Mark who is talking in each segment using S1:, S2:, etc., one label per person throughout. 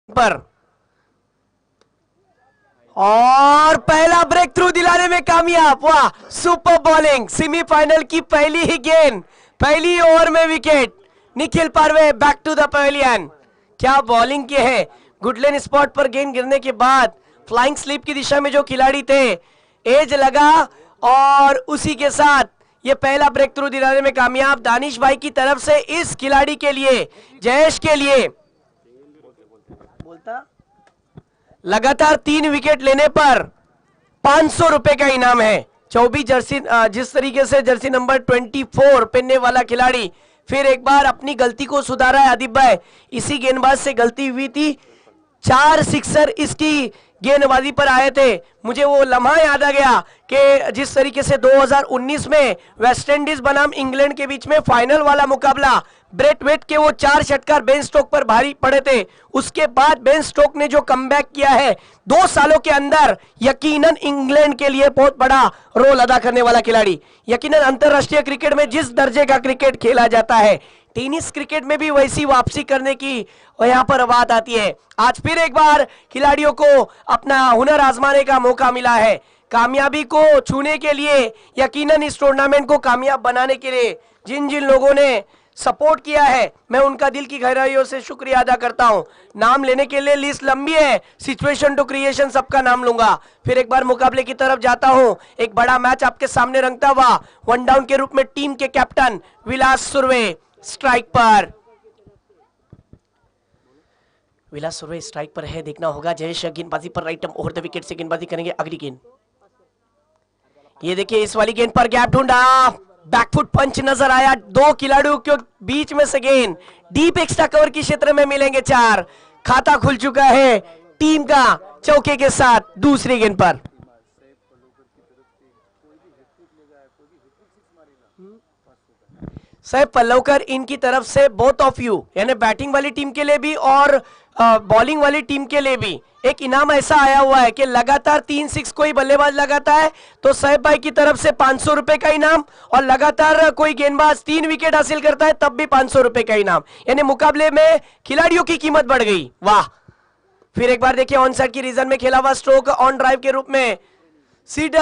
S1: पर और पहला ब्रेक थ्रू दिलाने में कामयाब। वाह, सुपर बॉलिंग। सेमीफाइनल की पहली ही गेंद, पहली ओवर में wicket. Nikhil Parve back to the pavilion. क्या बॉलिंग की है। गुडलैंड स्पॉट पर गेंद गिरने के बाद फ्लाइंग स्लीप की दिशा में जो खिलाड़ी थे, एज लगा और उसी के साथ ये पहला ब्रेक थ्रू दिलाने में कामयाब। दानिश भाई की तरफ से इस खिलाड़ी के लिए, जयेश के लिए बोलता लगातार 3 विकेट लेने पर 500 रुपए का इनाम है। 24 जर्सी, जिस तरीके से जर्सी नंबर 24 पहनने वाला खिलाड़ी फिर एक बार अपनी गलती को सुधारा है। आदिब भाई, इसी गेंदबाज से गलती हुई थी, 4 सिक्सर इसकी गेंदबाजी पर आए थे। मुझे वो लम्हा याद आ गया कि जिस तरीके से 2019 में वेस्ट इंडीज बनाम इंग्लैंड के बीच में फाइनल वाला मुकाबला, ब्रेट वेट के वो 4 षटकार बेन स्टोक पर भारी पड़े थे। उसके बाद बेन स्टोक ने जो कमबैक किया है 2 सालों के अंदर, यकीनन इंग्लैंड के लिए बहुत बड़ा रोल अदा करने वाला खिलाड़ी। यकीनन अंतरराष्ट्रीय क्रिकेट में जिस दर्जे का क्रिकेट खेला जाता है, टेनिस क्रिकेट में भी वैसी वापसी करने की यहां पर बात आती है। आज फिर एक बार खिलाड़ियों को अपना हुनर आजमाने का मौका मिला है। कामयाबी को छूने के लिए, यकीनन इस टूर्नामेंट को कामयाब बनाने के लिए जिन जिन लोगों ने सपोर्ट किया है, मैं उनका दिल की गहराइयों से शुक्रिया अदा करता हूं। नाम लेने के लिए लिस्ट लंबी है, सिचुएशन टू क्रिएशन सबका नाम लूंगा। फिर एक बार मुकाबले की तरफ जाता हूं। एक बड़ा मैच आपके सामने रंगता हुआ वन डाउन के रूप में टीम के कैप्टन विलास सुर्वे स्ट्राइक पर। विलास सुर्वे स्ट्राइक पर है, देखना होगा। जयेश गेंदबाजी पर राइट ओवर द विकेट से गेंदबाजी करेंगे। अगली गेंद ये देखिए, इस वाली गेंद पर गैप ढूंढा, बैकफुट पंच नजर आया। 2 खिलाड़ियों के बीच में से गेंद डीप एक्स्ट्रा कवर के क्षेत्र में मिलेंगे 4। खाता खुल चुका है टीम का चौके के साथ। दूसरी गेंद पर सैफ पल्लवकर, इनकी तरफ से बोथ ऑफ यू, यानी बैटिंग वाली टीम के लिए भी और बॉलिंग वाली टीम के लिए भी एक इनाम ऐसा आया हुआ है कि लगातार 3 6 कोई बल्लेबाज लगाता है तो सैफ भाई की तरफ से 500 रुपए का इनाम, और लगातार कोई गेंदबाज 3 विकेट हासिल करता है तब भी 500 रुपए का इनाम। यानी मुकाबले में खिलाड़ियों की कीमत बढ़ गई। वाह, फिर एक बार देखिए ऑन साइड की रीजन में खेला हुआ स्ट्रोक ऑन ड्राइव के रूप में। सीड,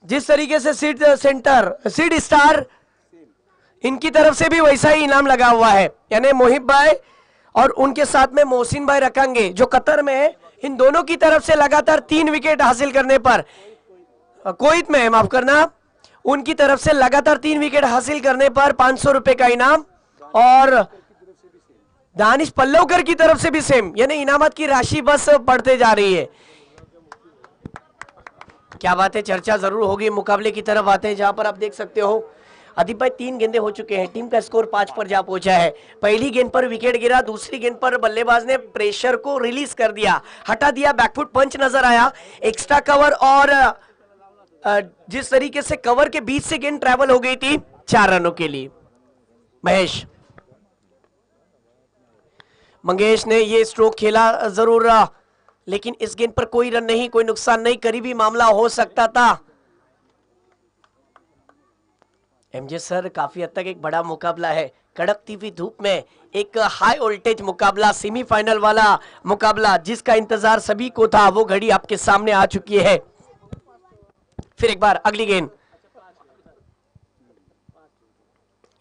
S1: जिस तरीके से सीड सेंटर, सीड स्टार, इनकी तरफ से भी वैसा ही इनाम लगा हुआ है। यानी मोहिब भाई और उनके साथ में मोहसिन भाई रखेंगे जो कतर में है। इन दोनों की तरफ से लगातार 3 विकेट हासिल करने पर, कुवैत में माफ करना, उनकी तरफ से लगातार 3 विकेट हासिल करने पर 500 रुपए का इनाम, और दानिश पल्लवकर की तरफ से भी सेम। यानी इनामत की राशि बस बढ़ते जा रही है। क्या बात है, चर्चा जरूर होगी। मुकाबले की तरफ आते हैं जहां पर आप देख सकते हो अदीप भाई 3 गेंदें हो चुके हैं, टीम का स्कोर 5 पर जा पहुंचा है। पहली गेंद पर विकेट गिरा, दूसरी गेंद पर बल्लेबाज ने प्रेशर को रिलीज कर दिया, हटा दिया। बैकफुट पंच नजर आया, एक्स्ट्रा कवर, और जिस तरीके से कवर के बीच से गेंद ट्रैवल हो गई थी 4 रनों के लिए। महेश मंगेश ने ये स्ट्रोक खेला जरूर, लेकिन इस गेंद पर कोई रन नहीं, कोई नुकसान नहीं, करीबी मामला हो सकता था। एमजे सर, काफी हद तक एक बड़ा मुकाबला है, कड़कती हुई धूप में एक हाई वोल्टेज मुकाबला, सेमीफाइनल वाला मुकाबला जिसका इंतजार सभी को था, वो घड़ी आपके सामने आ चुकी है। फिर एक बार अगली गेंद,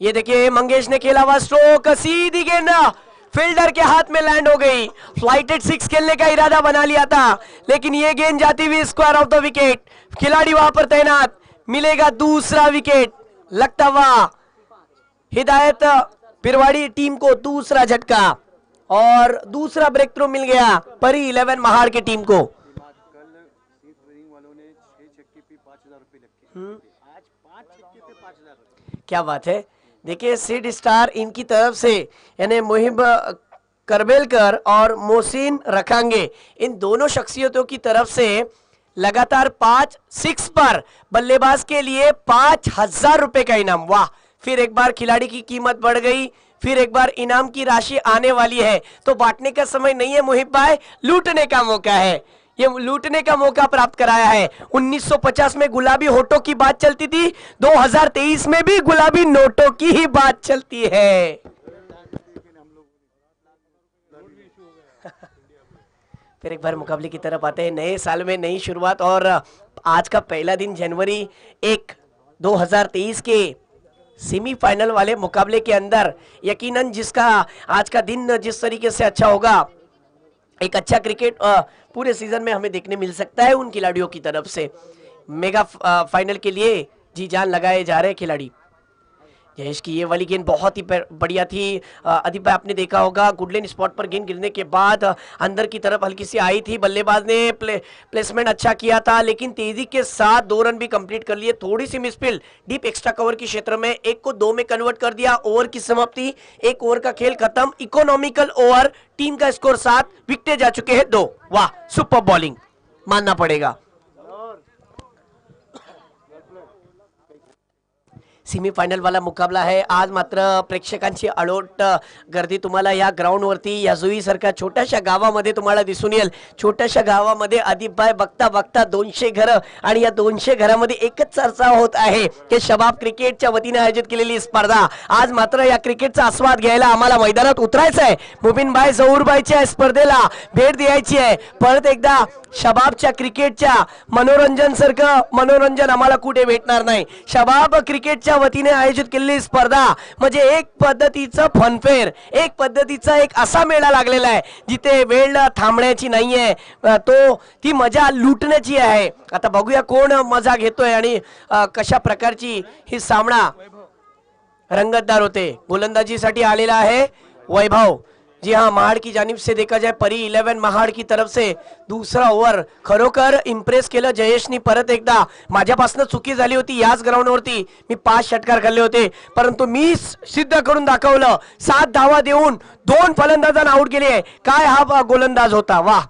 S1: ये देखिए मंगेश ने खेला हुआ स्ट्रोक, सीधी गेंद फील्डर के हाथ में लैंड हो गई। फ्लाइटेड 6 खेलने का इरादा बना लिया था, लेकिन ये गेंद जाती हुई स्क्वायर ऑफ द विकेट। खिलाड़ी वहां पर तैनात, मिलेगा दूसरा विकेट। लगता हुआ हिदायत पिरवाड़ी टीम को दूसरा झटका और दूसरा ब्रेक थ्रू मिल गया परी 11 महाड़ की टीम को। क्या बात है, देखिए सीड स्टार इनकी तरफ से, यानी मोहिब करबेलकर और मोहसिन रखेंगे, इन दोनों शख्सियतों की तरफ से लगातार 5 6 पर बल्लेबाज के लिए 5000 रुपए का इनाम। वाह, फिर एक बार खिलाड़ी की कीमत बढ़ गई, फिर एक बार इनाम की राशि आने वाली है। तो बांटने का समय नहीं है मुहिब भाई, लूटने का मौका है। ये लूटने का मौका प्राप्त कराया है। 1950 में गुलाबी होठों की बात चलती थी, 2023 में भी गुलाबी नोटों की ही बात चलती है। फिर एक बार मुकाबले की तरफ आते हैं। नए साल में नई शुरुआत और आज का पहला दिन जनवरी 1 2023 के सेमीफाइनल वाले मुकाबले के अंदर यकीनन जिसका आज का दिन जिस तरीके से अच्छा होगा, एक अच्छा क्रिकेट पूरे सीजन में हमें देखने मिल सकता है उन खिलाड़ियों की तरफ से। मेगा फाइनल के लिए जी जान लगाए जा रहे खिलाड़ी। जयेश की ये वाली गेंद बहुत ही बढ़िया थी। अदीप भाई आपने देखा होगा गुडलेन स्पॉट पर गेंद गिरने के बाद अंदर की तरफ हल्की सी आई थी, बल्लेबाज ने प्लेसमेंट अच्छा किया था, लेकिन तेजी के साथ 2 रन भी कंप्लीट कर लिए। थोड़ी सी मिसफील्ड डीप एक्स्ट्रा कवर के क्षेत्र में 1 को 2 में कन्वर्ट कर दिया। ओवर की समाप्ति, 1 ओवर का खेल खत्म। इकोनॉमिकल ओवर, टीम का स्कोर 7, विकेटें जा चुके हैं 2। वाह, सुपर बॉलिंग मानना पड़ेगा। सेमीफायनल वाला मुकाबला आहे। आज मात्र प्रेक्षकांची अलोट गर्दी तुम्हाला या ग्राउंडवरती या जुईसारख्या छोट्याशा गावामध्ये तुम्हाला दिसून येईल। छोट्याशा गावामध्ये अदीपभाई बघता बघता 200 घरं आणि या 200 घरामध्ये एकच चर्चा होत आहे की शबाब क्रिकेटच्या वतीने आयोजित केलेली स्पर्धा। आज मात्र या क्रिकेटचा आस्वाद घ्यायला आम्हाला मैदानात उतरायचं आहे। मुबीनभाई जहूरभाईच्या स्पर्धेला भेट द्यायची आहे। परत एकदा शबाबच्या क्रिकेटच्या मनोरंजन सारखं मनोरंजन आम्हाला कुठे भेटणार नाही। शबाब क्रिकेटच्या वतीने आयोजित केलेली स्पर्धा म्हणजे एक पद्धतीचं फनफेअर, एक पद्धतीचा एक असा मेळा लागलेला आहे जिथे वेळ थांबण्याची नाहीये, ती मजा लुटण्याची आहे। आता बघूया कोण मजा घेतोय आणि कशा प्रकारची ही सामना रंगतदार होते। गोलंदाजीसाठी आलेला आहे वैभव। जी हाँ, महाड़ की जानिब से देखा जाए परी 11 महाड़ की तरफ से दूसरा ओव्हर खरोखर इम्प्रेस केलं जयेशनी। परत एकदा माझ्यापासून चुकी झाली होती याच ग्राउंडवरती, मी 5 षटकार खाल्ले होते, परंतु मी सिद्ध करून दाखवलं। 7 धावा देऊन 2 फलंदाजांना आउट केले। काय हा गोलंदाज होता, वाह।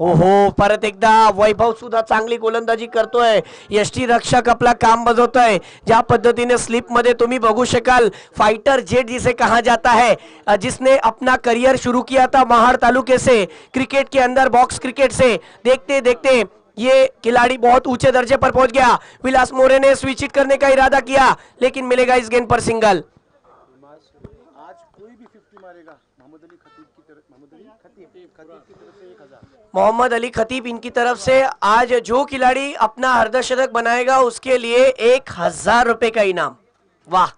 S1: ओहो, परत एकदा वैभव सुद्धा चांगली गोलंदाजी करतोय। यष्टी रक्षक आपला काम बजावतोय। ज्या पद्धतीने स्लिप मध्ये तुम्ही बघू शकाल, फाइटर जेट जिसे कहा जाता है, जिसने अपना करियर शुरू किया था महाड़ तालुके से, क्रिकेट के अंदर बॉक्स क्रिकेट से, देखते देखते ये खिलाड़ी बहुत ऊंचे दर्जे पर पहुंच गया। विलास मोरे ने स्विच हिट करने का इरादा किया, लेकिन मिलेगा इस गेंद पर सिंगल।
S2: आज कोई भी 50 मारेगा मोहम्मद अली खतीब की तरफ से 1000।
S1: मोहम्मद अली खतीब इनकी तरफ से आज जो खिलाड़ी अपना अर्धशतक बनाएगा उसके लिए 1000 रुपए का इनाम। वाह,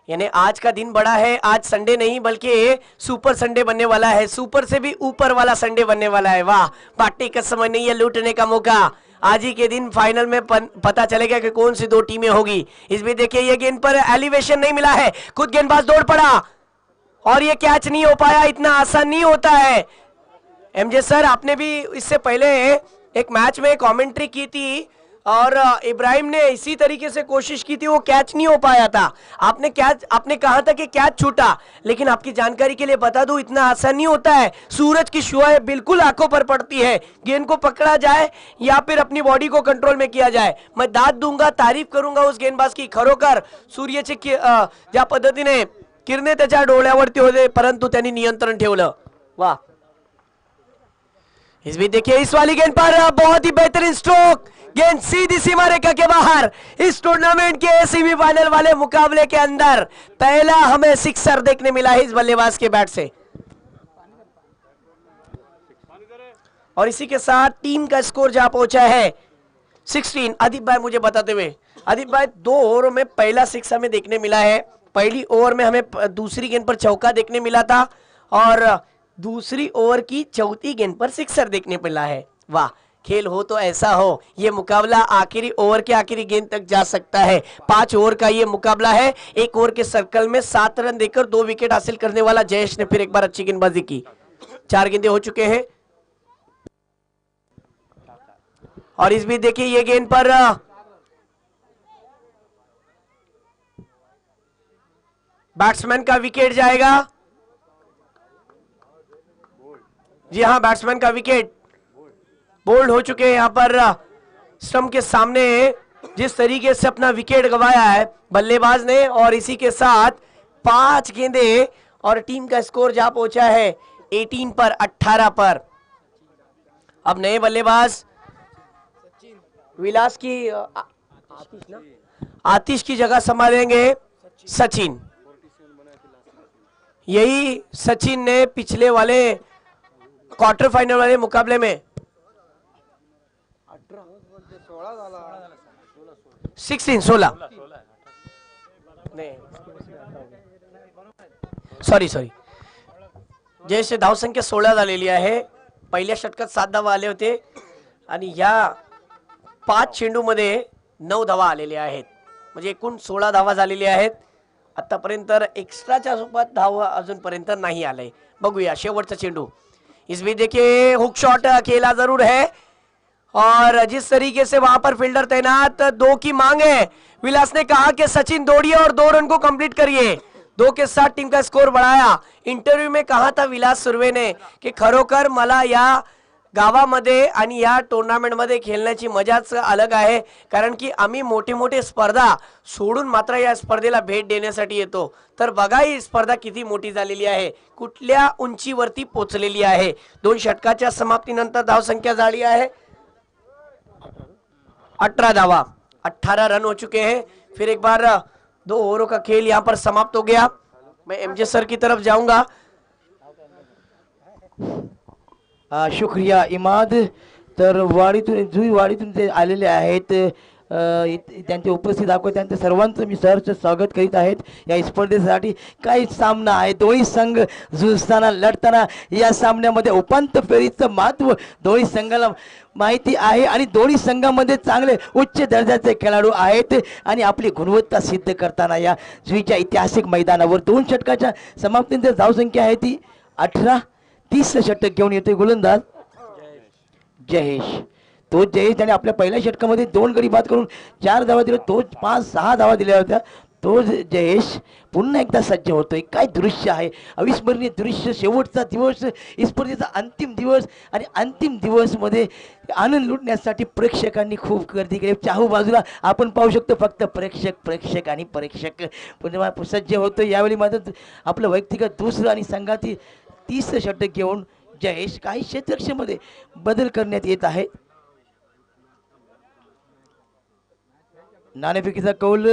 S1: यानी आज का दिन बड़ा है। आज संडे नहीं बल्कि सुपर संडे बनने वाला है, सुपर से भी ऊपर वाला संडे बनने वाला है। वाह, पार्टी का समय नहीं है, लूटने का मौका। आज ही के दिन फाइनल में पता चलेगा कि कौन सी 2 टीमें होगी। इसमें देखिए ये गेंद पर एलिवेशन नहीं मिला है, खुद गेंदबाज दौड़ पड़ा और ये कैच नहीं हो पाया। इतना आसान नहीं होता है। एमजे सर, आपने भी इससे पहले एक मैच में कमेंट्री की थी और इब्राहिम ने इसी तरीके से कोशिश की थी, वो कैच नहीं हो पाया था। आपने कहा था कि कैच छूटा, लेकिन आपकी जानकारी के लिए बता दूं इतना आसान नहीं होता है। सूरज की शुआएं बिल्कुल आंखों पर पड़ती है। गेंद को पकड़ा जाए या फिर अपनी बॉडी को कंट्रोल में किया जाए। मैं दाद दूंगा, तारीफ करूंगा उस गेंदबाज की। खरोखर सूर्याची ज्या पद्धतीने किरणे त्याच्या डोळ्यावरती होते, परंतु त्यांनी नियंत्रण ठेवलं। वाह, इस भी देखिए इस वाली गेंद पर बहुत ही बेहतरीन स्ट्रोक, गेंद सीधी सीमा रेखा के बाहर। इस टूर्नामेंट के सेमीफाइनल वाले मुकाबले के अंदर पहला हमें सिक्सर देखने मिला है इस बल्लेबाज के बैट से। और इसी के साथ टीम का स्कोर जहां पहुंचा है 16। अदीप भाई मुझे बताते हुए, अदीप भाई 2 ओवरों में पहला 6 हमें देखने मिला है। पहली ओवर में हमें दूसरी गेंद पर चौका देखने मिला था और दूसरी ओवर की चौथी गेंद पर सिक्सर देखने मिला है। वाह, खेल हो तो ऐसा हो। ये मुकाबला आखिरी ओवर के आखिरी गेंद तक जा सकता है। 5 ओवर का ये मुकाबला है। 1 ओवर के सर्कल में 7 रन देकर 2 विकेट हासिल करने वाला जयेश ने फिर एक बार अच्छी गेंदबाजी की। 4 गेंदें हो चुके हैं और इस भी देखिए ये गेंद पर बैट्समैन का विकेट जाएगा। जी हाँ, बैट्समैन का विकेट बोल्ड हो चुके हैं। यहां पर स्टंप के सामने जिस तरीके से अपना विकेट गंवाया है बल्लेबाज ने, और इसी के साथ 5 गेंदें और टीम का स्कोर जहां पहुंचा है 18 पर 18 पर। अब नए बल्लेबाज विलास की आतिश की जगह संभालेंगे सचिन। यही सचिन ने पिछले वाले क्वार्टर फाइनल वाले मुकाबले में 16 नाही सॉरी जयेशचे धावसंख्या 16 झालेली आहे. पहिल्या षटकात 7 धावा आले होते आणि या 5 चेंडूमध्ये 9 धावा आलेल्या आहेत. म्हणजे एकूण 16 धावा झालेल्या आहेत. आतापर्यंत एक्स्ट्राच्या सोबत धावा अजूनपर्यंत नाही आले. बघूया शेवटचा चेंडू. इस बीच देखिए हुक शॉट खेला जरूर है और जिस तरीके से वहां पर फील्डर तैनात 2 की मांग है. विलास ने कहा कि सचिन दौड़िए और 2 रन को कंप्लीट करिए. 2 के साथ टीम का स्कोर बढ़ाया. इंटरव्यू में कहा था विलास सुर्वे ने की खरोखर मला या गावामध्ये आणि या टुर्नामेंट मध्ये खेळण्याची मजाच अलग आहे. कारण की आम्ही मोठे मोठे स्पर्धा सोडून मात्र या स्पर्धेला भेट देण्यासाठी येतो. तर बघा ही स्पर्धा किती मोठी झालेली आहे, कुठल्या उंचीवरती पोहोचलेली आहे. 2 षटकाच्या समाप्तीनंतर धावसंख्या झाली आहे 18 धावा. 18 रन हो चुके हैं. फिर एक बार 2 ओवरों का खेल यहाँ पर समाप्त हो गया. मैं एमजे सर की तरफ जाऊंगा.
S3: शुक्रिया इमाद. तर वाडीतून जुई वाडीतून ते आलेले आहेत. त्यांचे उपस्थित दाखवत त्यांचं सर्वांचं मी सहर्ष स्वागत करीत आहेत. या स्पर्धेसाठी काही सामना आहे. दोन्ही संघ झुजताना लढताना या सामन्यामध्ये उपांत्य फेरीचं महत्त्व दोन्ही संघाला माहिती आहे आणि दोन्ही संघामध्ये चांगले उच्च दर्जाचे खेळाडू आहेत आणि आपली गुणवत्ता सिद्ध करताना या जुईच्या ऐतिहासिक मैदानावर 2 षटकाच्या समाप्तीनंतर धावसंख्या आहे ती 18. 30 षटक घेऊन येतोय गोलंदाज जयेश. तो जयेश त्याने आपल्या पहिल्या षटकामध्ये 2 गडी बाद करून 4 धावा दिल्या. तो 5-6 धावा दिल्या होत्या. तो जयेश पुन्हा एकदा सज्ज होतोय. काय दृश्य आहे, अविस्मरणीय दृश्य. शेवटचा दिवस, स्पर्धेचा अंतिम दिवस आणि अंतिम दिवस मध्ये आनंद लुटण्यासाठी प्रेक्षकांनी खूप गर्दी केली. चाहू बाजूला आपण पाहू शकतो फक्त प्रेक्षक आणि परीक्षक पुन्हा सज्ज होतो. यावेळी मात्र आपलं वैयक्तिक दुसरं आणि संघातील 30 षटक घेऊन जयेश. काही क्षेत्रक्षमध्ये बदल करण्यात येत आहे. नाणेफेकीचा कौल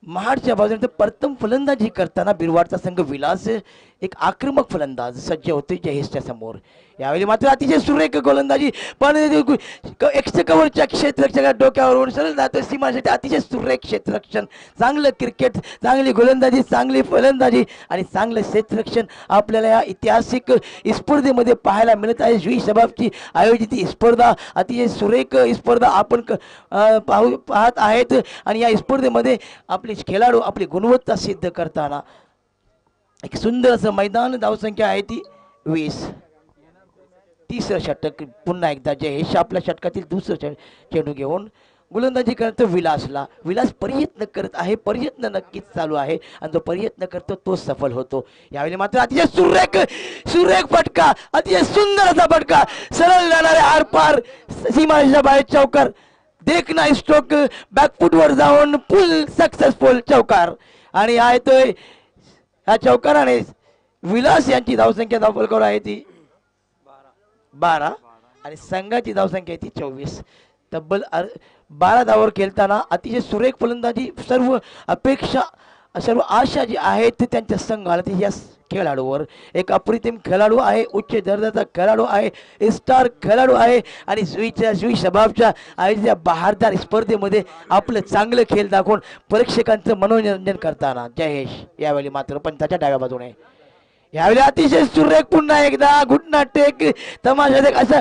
S3: महाडच्या बाजूने. प्रथम फलंदाजी करताना बिरवाडचा संघ विलास एक आक्रमक फलंदाज सज्ज होते जयेशच्या समोर. यावेळी मात्र अतिशय सुरेख गोलंदाजी, पण एक्स कव्हरच्या क्षेत्ररक्षकाच्या डोक्यावर सरळ जातो सीमासाठी. अतिशय सुरेख क्षेत्ररक्षण, चांगलं क्रिकेट, चांगली गोलंदाजी, चांगली फलंदाजी आणि चांगलं क्षेत्ररक्षण आपल्याला या ऐतिहासिक स्पर्धेमध्ये पाहायला मिळत आहे. जुई शबाबची आयोजित ही स्पर्धा अतिशय सुरेख स्पर्धा आपण पाहत आहेत आणि या स्पर्धेमध्ये आपले खेळाडू आपली गुणवत्ता सिद्ध करताना एक सुंदर असं मैदान. धावसंख्या आहे ती 20. 30 षटक पुन्हा एकदा जयेश आपल्या षटकातील दुसरं चेंडू घेऊन गोलंदाजी करतो विलासला. विलास प्रयत्न करत आहे, प्रयत्न नक्कीच चालू आहे आणि जो प्रयत्न करतो तो सफल होतो. यावेळी मात्र अतिशय सुरेख फटका, अतिशय सुंदर असा फटका, सरळ जाणारे आरपार सीमाच्या बाहेर चौकार. देखना स्ट्रोक बॅकफुटवर जाऊन फुल सक्सेसफुल चौकार. आणि आहे तो ह्या चौकाराने विलास यांची धावसंख्या धावफलकावर आहे ती 12 आणि संघाची धावसंख्या आहे ती 24. तब्बल 12 धावावर खेळताना अतिशय सुरेख फलंदाजी. सर्व अपेक्षा, सर्व आशा जी आहेत त्यांच्या संघाला या खेळाडूवर. एक अप्रतिम खेळाडू आहे, उच्च दर्जाचा खेळाडू आहे, स्टार खेळाडू आहे आणि जुई शबाबच्या आयोजित बहारदार स्पर्धेमध्ये आपलं चांगलं खेळ दाखवून प्रेक्षकांचं मनोरंजन करताना जयेश यावेळी मात्र पंचाच्या डाव्या बाजूने. यावेळी अतिशय सुरेख पुन्हा एकदा घुटना टेक तमाशा देख असा.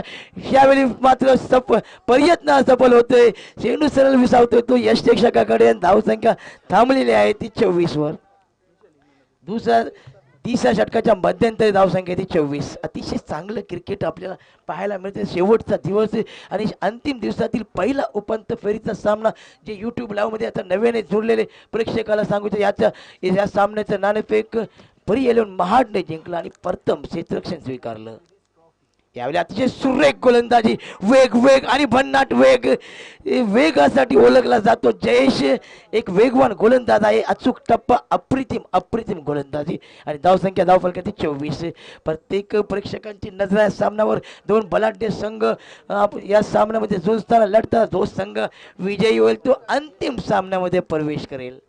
S3: यावेळी मात्र प्रयत्न सफल होतोय. चेंडू सरळ विसावतोय तो यश प्रेक्षकाकडे. धावसंख्या थांबलेली आहे ती 24 वर. दुसरा 30 षटकाच्या मध्यंतरी धावसंख्या ती 24. अतिशय चांगलं क्रिकेट आपल्याला पाहायला मिळते. शेवटचा दिवस आणि अंतिम दिवसातील पहिला उपांत्य फेरीचा सामना जे यूट्यूब लाईव्हमध्ये आता नव्याने जोडलेले प्रेक्षकाला सांगू या सामन्याचं नाणेफेक परी येऊन महाडने जिंकला आणि प्रथम क्षेत्ररक्षण स्वीकारलं. यावेळी अतिशय सुरेख गोलंदाजी, वेग आणि भन्नाट वेगासाठी ओळखला जातो जयेश. एक वेगवान गोलंदाज आहे. अचूक टप्पा, अप्रतिम गोलंदाजी आणि धावसंख्या धावफलकाची 24. प्रत्येक प्रेक्षकांची नजर या सामन्यावर. 2 बलाढ्य संघ या सामन्यामध्ये झुंजताना लढताना जो संघ विजयी होईल तो अंतिम सामन्यामध्ये प्रवेश करेल.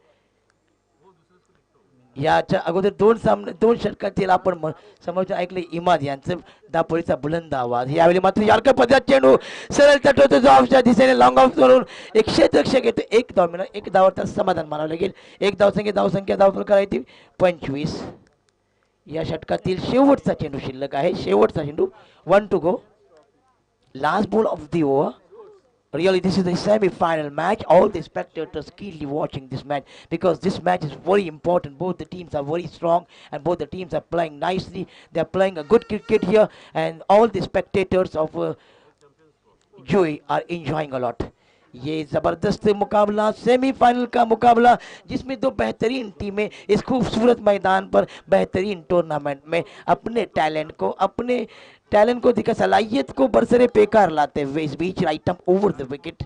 S3: याच्या अगोदर दोन षटकातील आपण समोरच्या ऐकले इमाद यांचं दापोलीचा बुलंद आवाज. यावेळी मात्र यार्कर पदार्थ चेंडू सरळ तटवतो जो ऑफच्या दिशेने लॉंग ऑफ करून एक क्षेत्ररक्षक येतो. एक धाव मिळणार, एक धावाचा समाधान मानावं लागेल. एक धावसंख्या धाव करायची 25. या षटकातील शेवटचा चेंडू शिल्लक आहे. शेवटचा चेंडू 1 to go. Last ball of the over. Really, this is the semi-final match. All the spectators keenly watching this match because this match is very important. Both the teams are very strong and both the teams are playing nicely. They are playing a good cricket here and all the spectators of Joy are enjoying a lot. ये ज़बरदस्त मुकाबला, semifinal का मुकाबला जिसमें दो बेहतरीन टीमें इस खूबसूरत मैदान पर बेहतरीन टूर्नामेंट में अपने टैलेंट को दिखा, सलाहियत को बरसरे पेकार लाते हुए इस बीच right up over the wicket.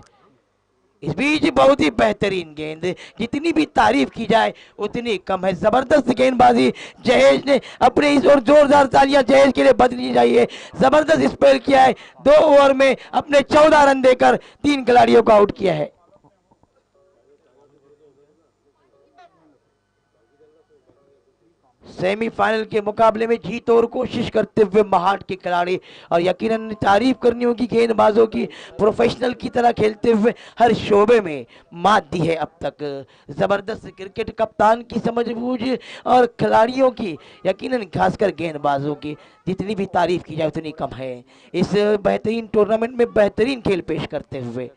S3: इस बीच बहुत ही बेहतरीन गेंद, जितनी भी तारीफ की जाए उतनी कम है. जबरदस्त गेंदबाजी जहेज ने अपने इस और जोरदार तालियां जहेज के लिए बदलनी चाहिए. जबरदस्त स्पेल किया है. 2 ओवर में अपने 14 रन देकर 3 खिलाड़ियों को आउट किया है. सेमीफाइनल के मुकाबले में जीत और कोशिश करते हुए महाट के खिलाड़ी, और यकीनन तारीफ करनी होगी गेंदबाजों की, प्रोफेशनल की तरह खेलते हुए हर शोबे में मात दी है अब तक. जबरदस्त क्रिकेट, कप्तान की समझबूझ और खिलाड़ियों की, यकीनन खासकर गेंदबाजों की जितनी भी तारीफ की जाए उतनी कम है. इस बेहतरीन टूर्नामेंट में बेहतरीन खेल पेश करते हुए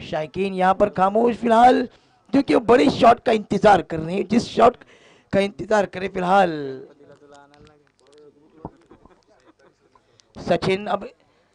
S3: शायकीन यहाँ पर खामोश फिलहाल, क्योंकि वो बड़े शॉट का इंतजार कर रहे हैं. जिस शॉट का इंतजार करें फिलहाल सचिन अब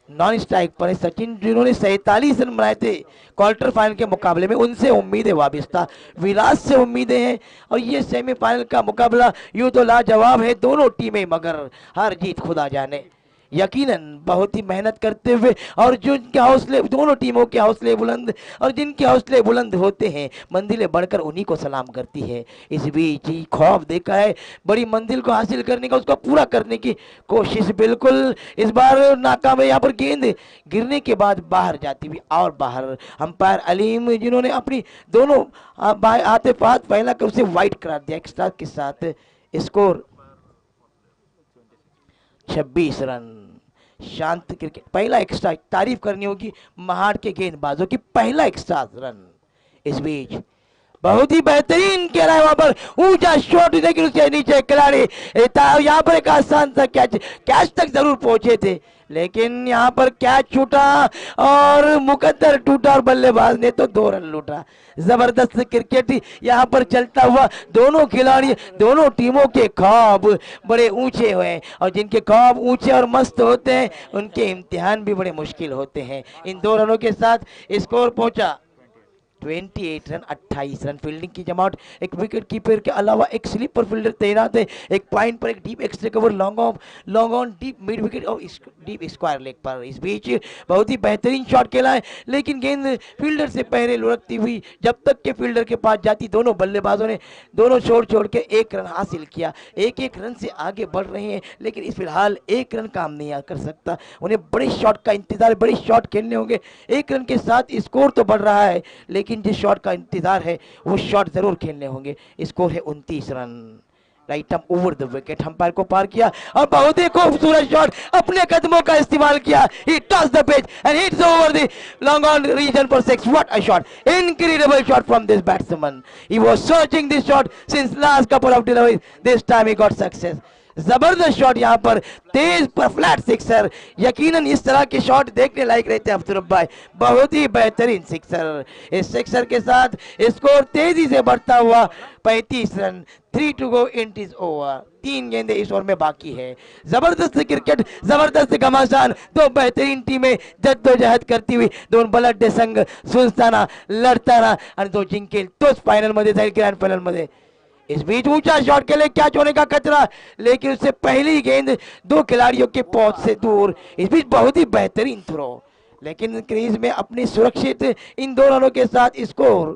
S3: नॉन स्ट्राइक पर है. सचिन जिन्होंने 47 रन बनाए थे क्वार्टर फाइनल के मुकाबले में, उनसे उम्मीदें वाबिस्ता, विलास से उम्मीदें हैं. और ये सेमीफाइनल का मुकाबला यूं तो लाजवाब है दोनों टीमें, मगर हार जीत खुदा जाने. यकीनन बहुत ही मेहनत करते हुए और जो इनके हौसले, दोनों टीमों के हौसले बुलंद, और जिनके हौसले बुलंद होते हैं मंजिलें बढ़कर उन्हीं को सलाम करती है. इस बीच ही ख्वाब देखा है बड़ी मंजिल को हासिल करने का, उसको पूरा करने की कोशिश बिल्कुल इस बार नाकाम है. यहाँ पर गेंद गिरने के बाद बाहर जाती हुई और बाहर. अंपायर अलीम जिन्होंने अपनी दोनों हाथे हाथ फैला कर उसे वाइट करार दिया एक्स्ट्रा के साथ. Score 26 run. शांत क्रिकेट, पहला एक्स्ट्रा, तारीफ करनी होगी महाड़ के गेंदबाजों की, पहला एक्स्ट्रा रन. इस बीच बहुत ही बेहतरीन कह रहा है वहां पर ऊंचा शॉट, लेकिन उसके नीचे खिलाड़ी यहाँ पर एक आसान सा कैच तक जरूर पहुंचे थे, लेकिन यहाँ पर कैच छूटा और मुकद्दर टूटा और बल्लेबाज ने तो 2 रन लूटा. जबरदस्त क्रिकेट यहाँ पर चलता हुआ. दोनों खिलाड़ी, दोनों टीमों के ख्वाब बड़े ऊंचे हुए, और जिनके ख्वाब ऊंचे और मस्त होते हैं उनके इम्तिहान भी बड़े मुश्किल होते हैं. इन 2 रनों के साथ स्कोर पहुंचा 28 रन, 28 रन. फील्डिंग की जमावट, एक विकेट कीपर के अलावा एक स्लीपर फील्डर तैनात है. एक पॉइंट पर एक deep extra cover, long on deep mid wicket और डीप स्क्वायर लेग पर. इस बीच बहुत ही बेहतरीन शॉट खेला है, लेकिन गेंद फील्डर से पहले लुढ़कती हुई जब तक के फील्डर के पास जाती, दोनों बल्लेबाजों ने दोनों छोड़ के 1 रन हासिल किया. 1-1 रन से आगे बढ़ रहे हैं, लेकिन इस फिलहाल 1 रन काम नहीं कर सकता. उन्हें बड़े शॉट का इंतजार, बड़े शॉट खेलने होंगे. 1 रन के साथ स्कोर तो बढ़ रहा है, लेकिन जिस शॉट का इंतजार है वो शॉट जरूर खेलने होंगे. स्कोर है 29 run. Right up over the wicket, umpire को पार किया और बहुत ही खूबसूरत शॉट, अपने कदमों का इस्तेमाल किया. He touched the pitch and hits over the long on region for 6. What a shot! Incredible shot from this batsman. He was searching this shot since last couple of deliveries. This time he got success. जबरदस्त shot यहाँ पर, तेज पर flat sixer. यकीनन इस तरह के shot देखने लायक रहते हैं अब्दुल भाई. बहुत ही बेहतरीन सिक्सर. इस सिक्सर के साथ स्कोर तेजी से बढ़ता हुआ 35 run. 3 to go, it is over. 3 गेंदें इस ओवर में बाकी है. जबरदस्त क्रिकेट, जबरदस्त घमासान. 2 बेहतरीन टीमें जद्दोजहद करती हुई, 2 बलड्डे संघ सुस्ताना लढताना आणि 2 जिंकेल तोच फायनल मध्ये जाईल, ग्रँड फायनल मध्ये. इस बीच ऊंचा शॉट के लिए कैच होने का खतरा, लेकिन उससे पहली गेंद 2 खिलाड़ियों के पहुंच से दूर. इस बीच बहुत ही बेहतरीन थ्रो, लेकिन क्रीज में अपनी सुरक्षित इन 2 रनों के साथ स्कोर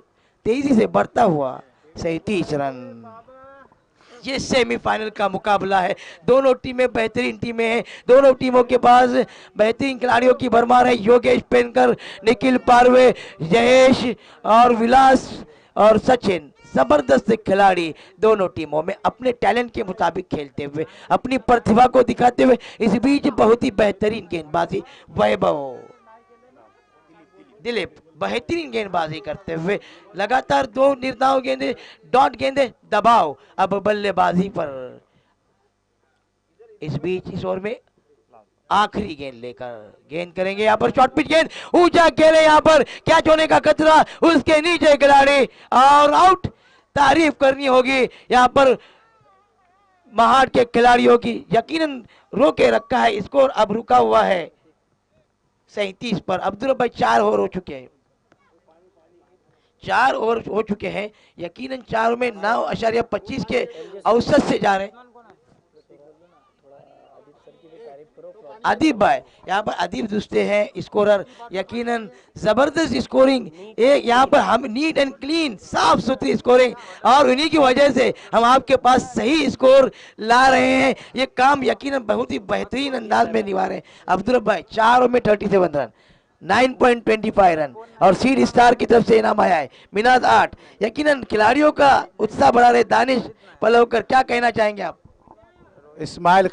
S3: तेजी से बढ़ता हुआ 37 रन. ये सेमीफाइनल का मुकाबला है. दोनों टीमें बेहतरीन टीमें हैं. दोनों टीमों के पास बेहतरीन खिलाड़ियों की भरमार है. योगेश पेनकर, निखिल पारवे, जयेश और विलास और सचिन जबरदस्त खिलाड़ी, दोनों टीमों में अपने टैलेंट के मुताबिक खेलते हुए, अपनी प्रतिभा को दिखाते हुए। इस बीच बहुत ही बेहतरीन गेंदबाजी वैभव, दिलीप बेहतरीन गेंदबाजी करते हुए लगातार 2 निर्धाव गेंदे, डॉट गेंदे, दबाव अब बल्लेबाजी पर। इस बीच इस ओवर में आखिरी गेंद लेकर गेंद करेंगे यहाँ पर शॉर्ट पिच गेंद, ऊंचा खेले यहाँ पर, कैच होने का खतरा, उसके नीचे खिलाड़ी और आउट। तारीफ करनी होगी यहाँ पर महाड़ के खिलाड़ियों की, यकीनन रोके रखा है स्कोर, अब रुका हुआ है 37 पर। अब्दुल भाई 4 ओवर हो चुके हैं, 4 ओवर हो चुके हैं, यकीनन 4 में 9.25 के औसत से जा रहे हैं। अदीब भाई यहाँ पर, अदीब दुस्ते हैं स्कोरर, यकीनन जबरदस्त स्कोरिंग, एक यहाँ पर हम नीट एंड क्लीन, साफ सुथरी स्कोरिंग, और उन्हीं की वजह से हम आपके पास सही स्कोर ला रहे हैं। ये काम यकीनन बहुत ही बेहतरीन अंदाज में निभा रहे हैं अब्दुल भाई। 4 ओवर में 37 रन, 9.25 रन, और सीड स्टार की तरफ से इनाम आया है मिनाज 8। यकीनन खिलाड़ियों का उत्साह बढ़ा रहे। दानिश पलवकर, क्या कहना चाहेंगे आप?
S2: इस्माइल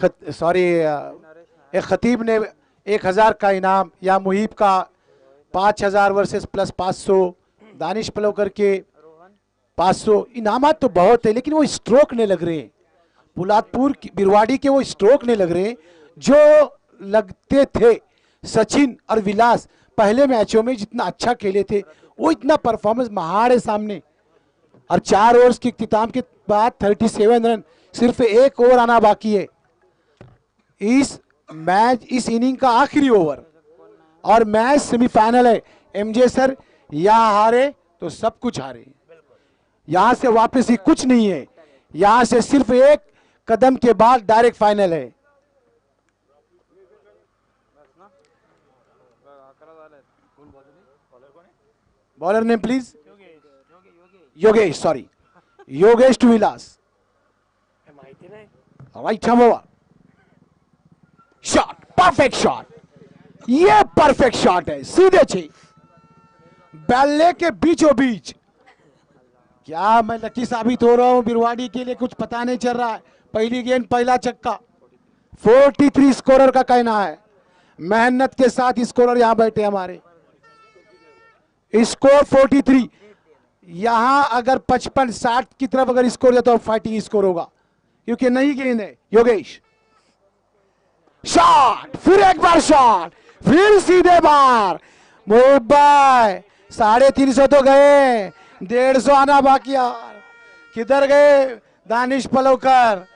S2: एक खतीब ने 1000 का इनाम, या मुहीब का 5000 वर्सेस प्लस 500, दानिश पलवकर के 500, इनामात तो बहुत है, लेकिन वो स्ट्रोक नहीं लग रहे हैं। पुलादपुर बिरवाड़ी के वो स्ट्रोक नहीं लग रहे हैं जो लगते थे। सचिन और विलास पहले मैचों में जितना अच्छा खेले थे, वो इतना परफॉर्मेंस महाड़ है सामने। और 4 ओवर्स के इख्तिताम के बाद 37 रन, सिर्फ 1 ओवर आना बाकी है। इस इनिंग का आखिरी ओवर, और मैच सेमीफाइनल है। एमजे सर यहां हारे तो सब कुछ हारे, यहां से वापस ही कुछ नहीं है, यहां से सिर्फ 1 कदम के बाद डायरेक्ट फाइनल है। Bowler name please. Yogesh, sorry, Yogesh to Vilas. Right hand over, shot, perfect shot, ये परफेक्ट शॉट है, सीधे 6 बल्ले के बीचों बीच। क्या मैं लकी साबित हो रहा हूं बिरवाड़ी के लिए? कुछ पता नहीं चल रहा है। पहली गेंद पहला छक्का, 43 स्कोरर का कहना है। मेहनत के साथ स्कोरर यहां बैठे हमारे, स्कोर 43। यहां अगर 55-60 की तरफ अगर स्कोर जाए तो फाइटिंग स्कोर होगा, क्योंकि नई गेंद है। योगेश शॉट, फिर एक बार शॉट, फिर सीधे बार। मुंबई 350 तो गए, 150 आना बाकी। यार किधर गए दानिश पलवकर?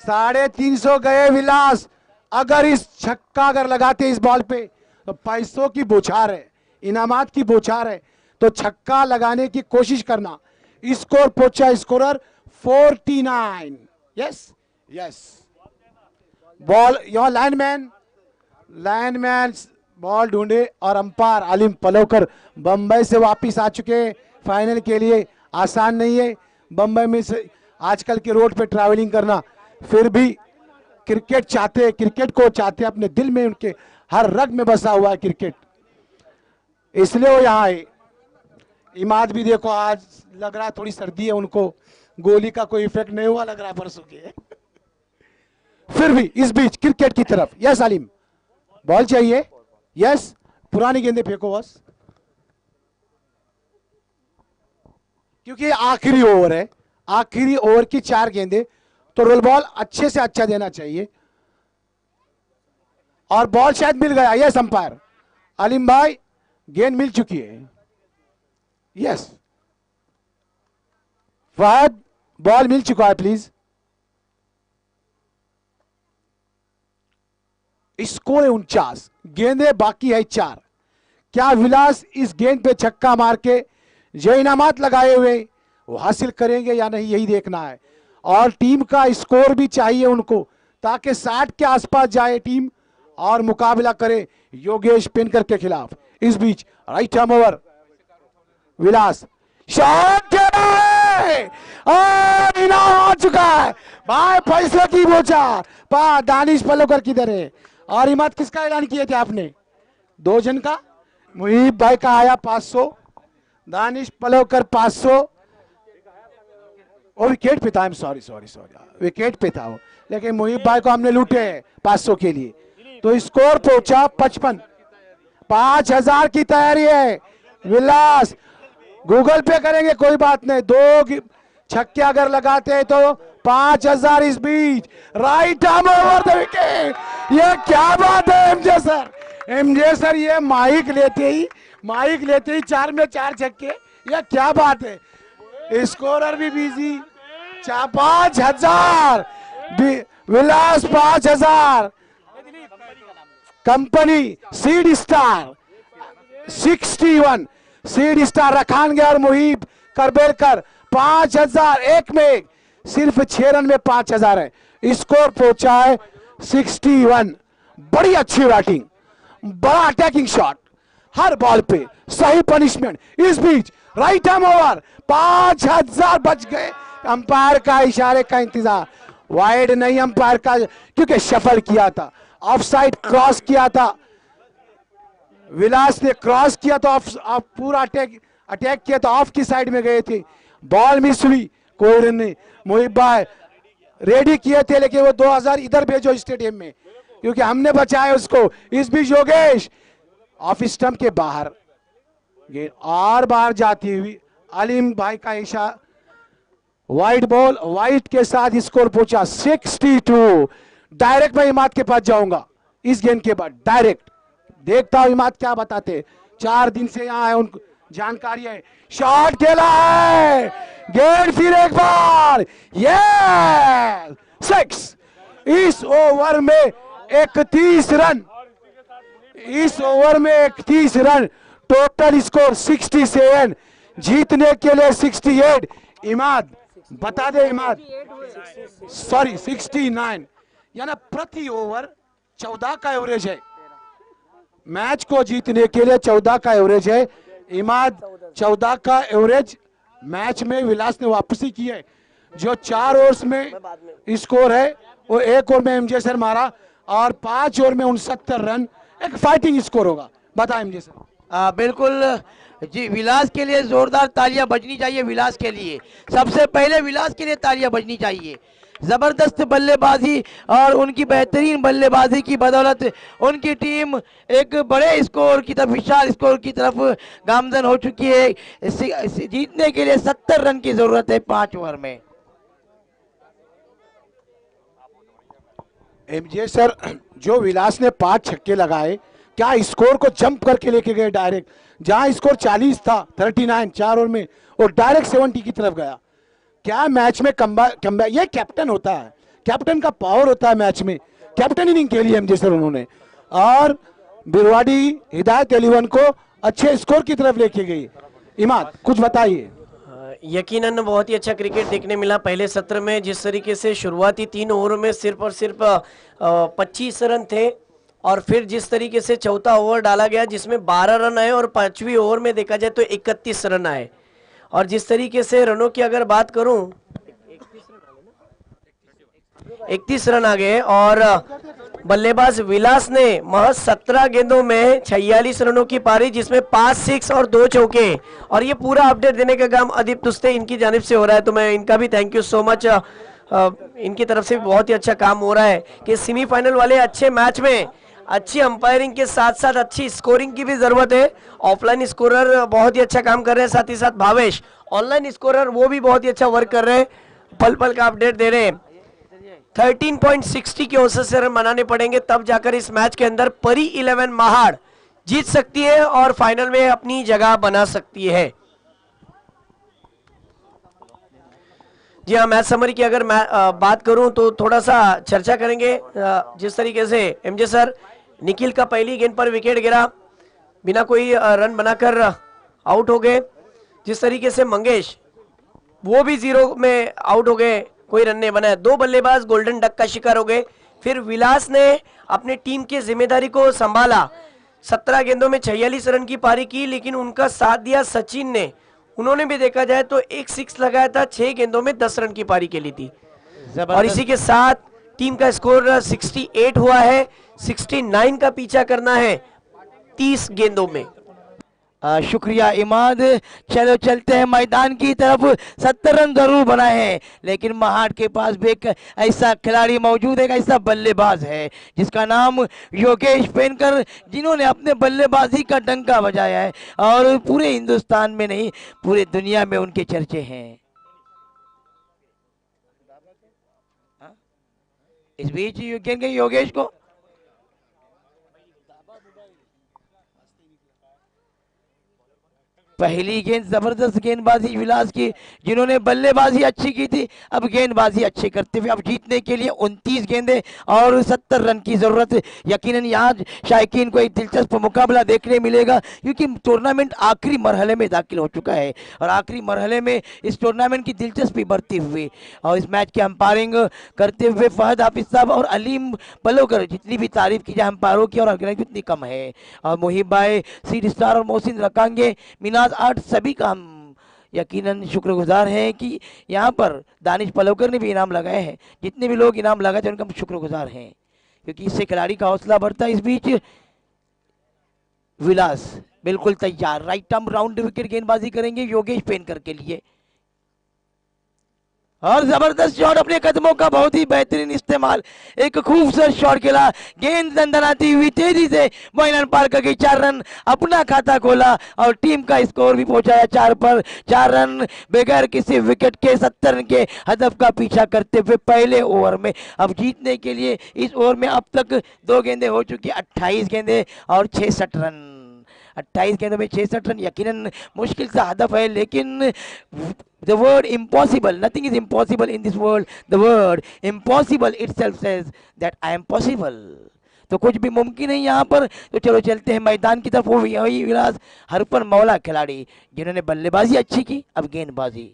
S2: 350 गए विलास। अगर इस छक्का अगर लगाते इस बॉल पे तो पैसों की बौछार है, इनामात की बौछार है। तो छक्का लगाने की कोशिश करना। स्कोर पहुंचा scorer 49। Yes yes, ball your lineman ball ढूंढे, और अंपायर आलिम पलवकर बंबई से वापिस आ चुके हैं फाइनल के लिए। आसान नहीं है बंबई में से आजकल के रोड पे ट्रैवलिंग करना, फिर भी क्रिकेट चाहते हैं, क्रिकेट को चाहते हैं, अपने दिल में उनके हर रग में बसा हुआ है क्रिकेट, इसलिए वो यहाँ आए। इमाद भी देखो, आज लग रहा है थोड़ी सर्दी है उनको, गोली का कोई इफेक्ट नहीं हुआ लग रहा है परसों के। फिर भी इस बीच क्रिकेट की तरफ, यस आलिम, बॉल चाहिए, यस, पुरानी गेंदे फेंको बस, क्योंकि आखिरी ओवर है, आखिरी ओवर की 4 गेंदे, तो रोल बॉल अच्छे से अच्छा देना चाहिए। और बॉल शायद मिल गया, यस अंपायर आलिम भाई, गेंद मिल चुकी है, यस फहद, बॉल मिल चुका है प्लीज। स्कोर है 49, गेंदे बाकी है 4। क्या विलास इस गेंद पे छक्का मार के जो इनामात लगाए हुए वो हासिल करेंगे या नहीं, यही देखना है। और टीम का स्कोर भी चाहिए उनको, ताकि 60 के आसपास जाए टीम और मुकाबला करे योगेश पेनकर के खिलाफ। इस बीच राइट हैंड ओवर, विलास शॉट, इनाम आ चुका है भाई, पैसे की बोझा। दानिश पलवकर किधर है? और हिम्मत किसका ऐलान किए थे आपने? 2 जन का, मुहीब भाई का आया 500, दानिश पलवकर 500, वो विकेट पे था, सॉरी विकेट पे था वो, लेकिन मुहिब भाई को हमने लूटे हैं 500 के लिए। तो स्कोर पहुंचा 55। 5000 की तैयारी है विलास, गूगल पे करेंगे कोई बात नहीं, 2 छक्के अगर लगाते हैं तो 5000 इस बीच। Right arm over the wicket, ये क्या बात है एमजे सर, ये माइक लेते ही 4 में 4 छक्के, ये क्या बात है। स्कोरर भी बिजी। 5000 विलास, 5000 कंपनी सीड स्टार 61 सीड स्टार रखानगे और मुहिब करबेलकर 5000 एक में, सिर्फ 6 रन में 5000 है। स्कोर पहुंचा है 61। बड़ी अच्छी बैटिंग, बड़ा अटैकिंग शॉट, हर बॉल पे सही पनिशमेंट। इस बीच राइट आर्म ओवर, 5000 बच गए। अंपायर का इशारे का इंतजार, वाइड नहीं अंपायर का, क्योंकि शफल किया था, ऑफ साइड क्रॉस किया था, विलास ने क्रॉस किया तो ऑफ पूरा अटैक किया तो ऑफ की साइड में गए थे, बॉल मिस हुई, कोई रन नहीं। मुहिब भाई रेडी किए थे, लेकिन वो 2000 इधर भेजो स्टेडियम में, क्योंकि हमने बचाया उसको। इस बीच योगेश ऑफ स्टंप के बाहर, गेंद और बाहर जाती हुई, अलीम भाई का इशारा, वाइट बॉल, वाइट के साथ स्कोर पहुंचा 62। डायरेक्ट मैं इमाद के पास जाऊंगा इस गेंद के बाद, डायरेक्ट देखता हूं इमाद क्या बताते। 4 दिन से यहां है, उनको जानकारी है। शॉट खेला है, गेंद फिर एक बार, ये 6। इस ओवर में 31 रन, इस ओवर में 31 रन, टोटल स्कोर 67, जीतने के लिए 68। इमाद बता दे, इमाद सॉरी 69, यानी प्रति ओवर 14 का एवरेज है। मैच को जीतने के लिए 14 का एवरेज है। इमाद 14 का एवरेज मैच में विलास ने वापसी की है। जो 4 ओवर्स में स्कोर है वो 1 ओवर में एमजे सर मारा, और 5 ओवर में 69 रन, एक फाइटिंग स्कोर होगा। बताएं एमजे सर।
S3: बिल्कुल जी, विलास के लिए जोरदार तालियां बजनी चाहिए। विलास के लिए सबसे पहले विलास के लिए तालियां बजनी चाहिए। जबरदस्त बल्लेबाजी और उनकी बेहतरीन बल्लेबाजी की बदौलत उनकी टीम एक बड़े स्कोर की तरफ, विशाल स्कोर की तरफ गामजन हो चुकी है। जीतने के लिए 70 रन की जरूरत है 5 ओवर में।
S2: एमजे सर, जो विलास ने 5 छक्के लगाए, क्या स्कोर को जंप करके लेके गए डायरेक्ट, जहां स्कोर 40 था 39 4 ओवर में, और डायरेक्ट 70 की तरफ गया। क्या मैच में कम ये कैप्टन होता है, कैप्टन का पावर होता है मैच में। कैप्टन इनिंग खेली एमजे सर उन्होंने, और बिरवाड़ी हिदायत 11 को अच्छे स्कोर की तरफ लेके गई। इमाद कुछ बताइए।
S1: यकीनन बहुत ही अच्छा क्रिकेट देखने मिला पहले सत्र में। जिस तरीके से शुरुआती 3 ओवरों में सिर्फ और सिर्फ 25 रन थे, और फिर जिस तरीके से चौथा ओवर डाला गया जिसमें 12 रन आए, और 5वीं ओवर में देखा जाए तो 31 रन आए। और जिस तरीके से रनों की अगर बात करूं, 31 रन आ गए, और बल्लेबाज विलास ने महज 17 गेंदों में 46 रनों की पारी, जिसमें 5 6 और 2 चौके। और ये पूरा अपडेट देने का काम अदीप तुस्ते इनकी जानिब से हो रहा है, तो मैं इनका भी थैंक यू सो मच। इनकी तरफ से भी बहुत ही अच्छा काम हो रहा है कि सेमीफाइनल वाले अच्छे मैच में अच्छी अंपायरिंग के साथ साथ अच्छी स्कोरिंग की भी जरूरत है। ऑफलाइन स्कोरर बहुत ही अच्छा काम कर रहे हैं, साथ ही साथ भावेश ऑनलाइन स्कोरर वो भी बहुत ही अच्छा वर्क कर रहे हैं, पल पल का अपडेट दे रहे हैं। 13.60 के औसत से रन बनाने पड़ेंगे, तब जाकर इस मैच के अंदर परी 11 महाड़ जीत सकती है और फाइनल में अपनी जगह बना सकती है। जी हाँ, मैच समरी की अगर मैं बात करूं तो थोड़ा सा चर्चा करेंगे। जिस तरीके से एमजे सर, निखिल का पहली गेंद पर विकेट गिरा, बिना कोई रन बनाकर आउट हो गए। जिस तरीके से मंगेश वो भी 0 में आउट हो गए, कोई रन नहीं बनाया। 2 बल्लेबाज गोल्डन डक का शिकार हो गए। फिर विलास ने अपने टीम की जिम्मेदारी को संभाला, 17 गेंदों में 46 रन की पारी की, लेकिन उनका साथ दिया सचिन ने। उन्होंने भी देखा जाए तो एक 6 लगाया था, 6 गेंदों में 10 रन की पारी खेली थी। और इसी के साथ टीम का स्कोर 68 हुआ है। 69 का पीछा करना है 30 गेंदों में।
S3: शुक्रिया इमाद। चलो चलते हैं मैदान की तरफ। 70 रन जरूर बनाए हैं, लेकिन महाट के पास भी एक ऐसा खिलाड़ी मौजूद है, एक ऐसा बल्लेबाज है जिसका नाम योगेश पेनकर, जिन्होंने अपने बल्लेबाजी का डंका बजाया है और पूरे हिंदुस्तान में नहीं पूरे दुनिया में उनके चर्चे हैं। इस बीच योगेश को पहली गेंद जबरदस्त गेंदबाजी विलास की, जिन्होंने बल्लेबाजी अच्छी की थी, अब गेंदबाजी अच्छी करते हुए अब जीतने के लिए 29 गेंदें और 70 रन की जरूरत। यकीनन यहाँ शायकीन को एक दिलचस्प मुकाबला देखने मिलेगा, क्योंकि टूर्नामेंट आखिरी मरहले में दाखिल हो चुका है और आखिरी मरहले में इस टूर्नामेंट की दिलचस्पी बढ़ती हुई और इस मैच की अंपायरिंग करते हुए फहद हाफिज साहब और अलीम पलोकर, जितनी भी तारीफ की जाए अंपायरों की और उतनी कम है। और मुहिब भाई, सीड स्टार और मोहसिन रकांगे, मीनाज आर्ट, सभी का हम यकीनन शुक्रगुजार हैं कि यहाँ पर दानिश पलोकर ने भी इनाम लगाए हैं। जितने भी लोग इनाम लगाए थे उनका हम शुक्रगुजार हैं, क्योंकि इससे खिलाड़ी का हौसला बढ़ता है। इस बीच विलास बिल्कुल तैयार, राइट आर्म राउंड विकेट गेंदबाजी करेंगे योगेश पेनकर के लिए और जबरदस्त शॉट, अपने कदमों का बहुत ही बेहतरीन इस्तेमाल, एक खूबसूरत शॉट खेला, गेंद दंदनाती हुई तेजी से मोइन पार करके 4 रन अपना खाता खोला और टीम का स्कोर भी पहुंचाया 4 पर। 4 रन बगैर किसी विकेट के 70 रन के हदफ का पीछा करते हुए पहले ओवर में अब जीतने के लिए इस ओवर में अब तक 2 गेंदें हो चुकी, 28 गेंदें और 66 रन। 28 गेंदों में 66 रन यकीनन मुश्किल सा हदफ है, लेकिन the word impossible, nothing is impossible in this world, the word impossible itself says that I am possible। तो कुछ भी मुमकिन है यहाँ पर। तो चलो चलते हैं मैदान की तरफ। वो वही विलास हरपन मौला खिलाड़ी, जिन्होंने बल्लेबाजी अच्छी की, अब गेंदबाजी।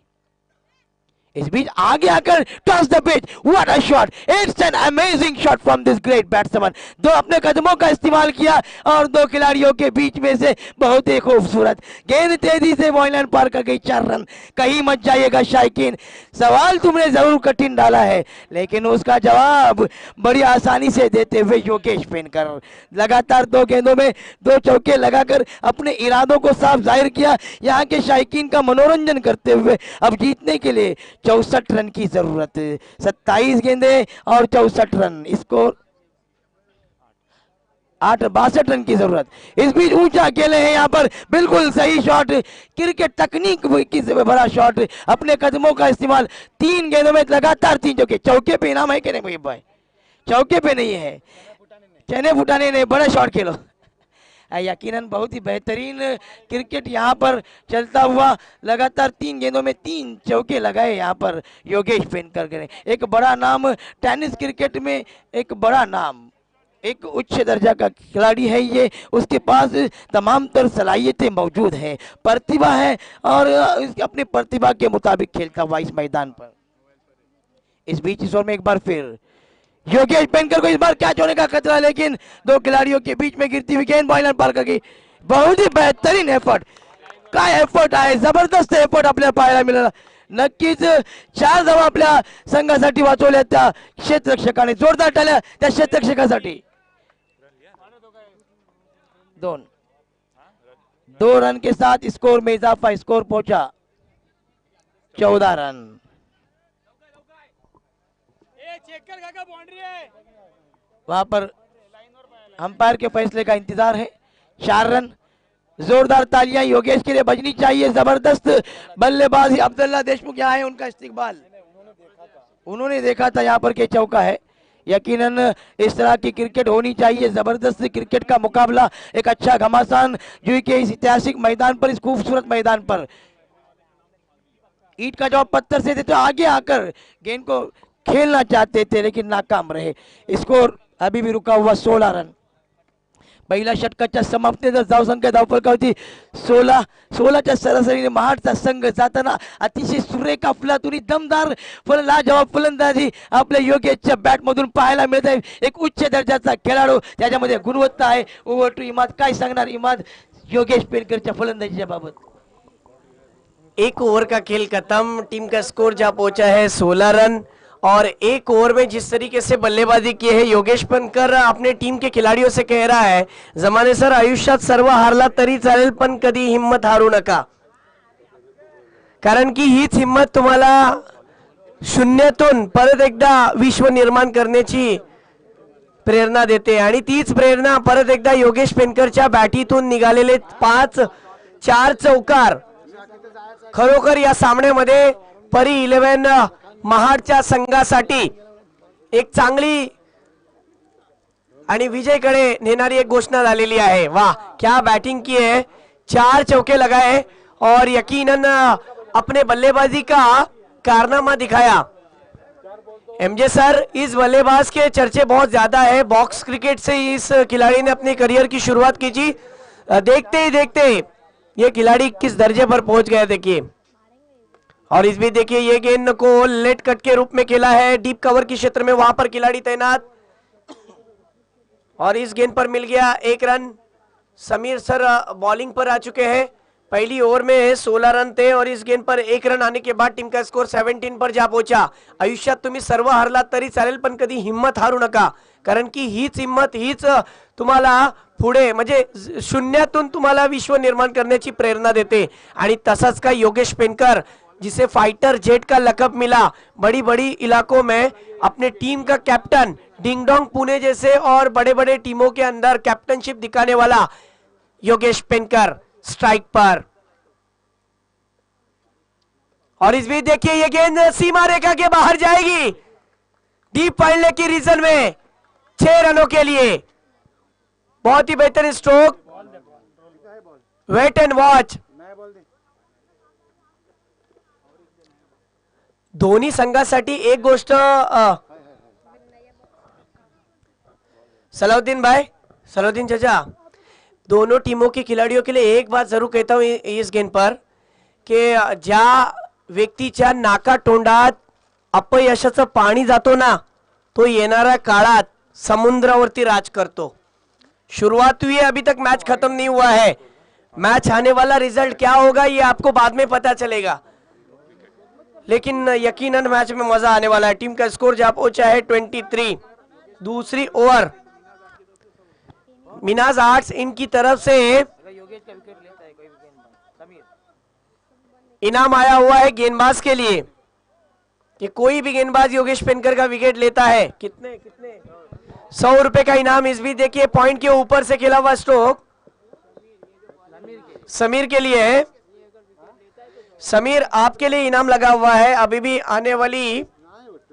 S3: इस बीच आगे आकर toss the pitch, what a shot, it's an amazing shot from this great batsman. 2 अपने कदमों का इस्तेमाल किया और 2 खिलाड़ियों के बीच में से बहुत ही खूबसूरत गेंद तेजी से बॉयलैंड पार कर गई, 4 रन। कहीं मत जाइएगा शायकीन, सवाल तुमने जरूर कठिन डाला है, लेकिन उसका जवाब बड़ी आसानी से देते हुए योगेश पेनकर लगातार 2 गेंदों में 2 चौके लगाकर अपने इरादों को साफ जाहिर किया, यहाँ के शायकीन का मनोरंजन करते हुए अब जीतने के लिए 64 रन की जरूरत। 27 गेंदें और 64 रन, स्कोर 62 रन की जरूरत। इस बीच ऊंचा अकेले हैं यहाँ पर, बिल्कुल सही शॉट, क्रिकेट तकनीक की बड़ा शॉट, अपने कदमों का इस्तेमाल, 3 गेंदों में लगातार 3 चौके। चौके पे इनाम है कि नहीं भाई? चौके पे नहीं है, चने फुटाने नहीं, बड़ा शॉट खेलो। यकीनन बहुत ही बेहतरीन क्रिकेट यहाँ पर चलता हुआ, लगातार 3 गेंदों में 3 चौके लगाए यहाँ पर योगेश पेनकर ने। एक बड़ा नाम टेनिस क्रिकेट में, एक बड़ा नाम, एक उच्च दर्जा का खिलाड़ी है ये, उसके पास तमाम तर सलाहियतें मौजूद हैं, प्रतिभा है और अपनी प्रतिभा के मुताबिक खेलता हुआ इस मैदान पर। इस बीच इस ओवर में एक बार फिर योगेश पेनकर को इस बार कैच होने का खतरा, लेकिन 2 खिलाड़ियों के बीच में गिरती हुई गेंद बॉयलर पार कर गई। बहुत ही बेहतरीन एफर्ट, काय एफर्ट आहे, जबरदस्त एफर्ट आपल्याला पाहायला मिळाला। नक्कीच 4 धावा आपल्या संघासाठी वाचवल्या त्या क्षेत्ररक्षकाने, जोरदार टाळ्या त्या क्षेत्ररक्षकासाठी। 2 रन के साथ स्कोर में इजाफा, स्कोर पहुंचा 14 रन। वहां पर अंपायर के फैसले का इंतजार है। 4 रन, जोरदार तालियां योगेश के लिए बजनी चाहिए। जबरदस्त बल्लेबाजी, अब्दुल्ला देशमुख यहाँ है, उनका इस्तिकबाल, उन्होंने देखा था यहाँ पर के चौका है। यकीनन इस तरह की क्रिकेट होनी चाहिए, जबरदस्त क्रिकेट का मुकाबला, एक अच्छा घमासान जो कि इस ऐतिहासिक मैदान पर, इस खूबसूरत मैदान पर ईंट का जवाब पत्थर से देते, आगे आकर गेंद को खेलना चाहते थे लेकिन नाकाम रहे। स्कोर अभी भी रुका हुआ 16 रन। पहिल्या षटकाच्या समाप्तीनंतर धावसंख्या धावफलका होती 16च्या सरासरीने महाडचा संघ जाताना अतिशय सुरेख अफलातून दमदार लाजवाब फलंदाजी आपल्या योगेशच्या बॅटमधून पाहायला मिळत आहे। एक उच्च दर्जाचा खेळाडू, त्याच्यामध्ये गुणवत्ता आहे। ओव्हर टू इमाद, काय सांगणार इमाद योगेश पेनकरच्या फलंदाजीच्या बाबत?
S1: 1 ओवर का खेल खत्म, टीम का स्कोर जा पहुंचा है 16 रन और एक ओवर में जिस तरीके से बल्लेबाजी की है योगेश पनकर अपने टीम के खिलाड़ियों से कह रहा है, जमाने सर आयुष्यात सर्व हारला तरी चालेल पण कधी हिम्मत हारू नका, कारण की हीच हिम्मत तुम्हाला शून्यातून परत एकदा विश्व निर्माण करण्याची प्रेरणा देते. आणि तीच प्रेरणा परत एकदा योगेश पेनकरच्या बॅटीतून निघालेले 4 चौकार खरोखर या सामन्यामध्ये परी 11 महाडच्या संघासाठी एक चांगली आणि विजयकडे नेणारी एक घोषणा झालेली आहे. वाह क्या बैटिंग की है, 4 चौके लगाए और यकीनन अपने बल्लेबाजी का कारनामा दिखाया. एमजे सर, इस बल्लेबाज के चर्चे बहुत ज्यादा है. बॉक्स क्रिकेट से इस खिलाड़ी ने अपने करियर की शुरुआत की थी. देखते ही देखते ये खिलाड़ी किस दर्जे पर पहुंच गया देखिए. और इस भी देखिए ये गेंद को लेट कट के रूप में खेला है डीप कवर के क्षेत्र में, वहां पर खिलाड़ी तैनात और इस गेंद पर मिल गया 1 रन. समीर सर बॉलिंग पर आ चुके हैं. पहली ओवर में 16 रन थे और इस गेंद पर 1 रन आने के बाद टीम का स्कोर 17 पर जा पहुंचा. आयुष्यात तुम्ही सर्व हारलात तरी चालेल पण कधी हिम्मत हारू नका, कारण की हीच हिम्मत हीच तुम्हाला पुढे म्हणजे शून्यातून तुम्हाला विश्व निर्माण करण्याची प्रेरणा देते. आणि तसाच का योगेश पेनकर जिसे फाइटर जेट का लकब मिला, बड़ी बड़ी इलाकों में अपने टीम का कैप्टन, डिंगडोंग पुणे जैसे और बड़े बड़े टीमों के अंदर कैप्टनशिप दिखाने वाला योगेश पेनकर स्ट्राइक पर. और इस बीच देखिए ये गेंद सीमा रेखा के बाहर जाएगी डीप पड़ने की रीजन में 6 रनों के लिए. बहुत ही बेहतरीन स्ट्रोक, वेट एंड वॉच. दोन्ही संघासाठी एक गोष्ट सलाउद्दीन भाई, सलाउद्दीन चाचा, दोनों टीमों के खिलाड़ियों के लिए एक बात जरूर कहता हूं इस गेंद पर कि ज्या व्यक्तीच्या नाका तोंडात अपयशाचं पाणी जातो ना, तो येणाऱ्या काळात समुद्रावरती राज करतो. शुरुआत हुई है, अभी तक मैच खत्म नहीं हुआ है. मैच आने वाला रिजल्ट क्या होगा ये आपको बाद में पता चलेगा, लेकिन यकीनन मैच में मजा आने वाला है. टीम का स्कोर जा पहुंचा है 23. दूसरी ओवर मिनाज आर्ट्स इनकी तरफ से इनाम आया हुआ है गेंदबाज के लिए कि कोई भी गेंदबाज योगेश पेनकर का विकेट लेता है कितने 100 रुपए का इनाम. इस भी देखिए पॉइंट के ऊपर से खेला हुआ स्ट्रोक समीर के लिए है. समीर आपके लिए इनाम लगा हुआ है. अभी भी आने वाली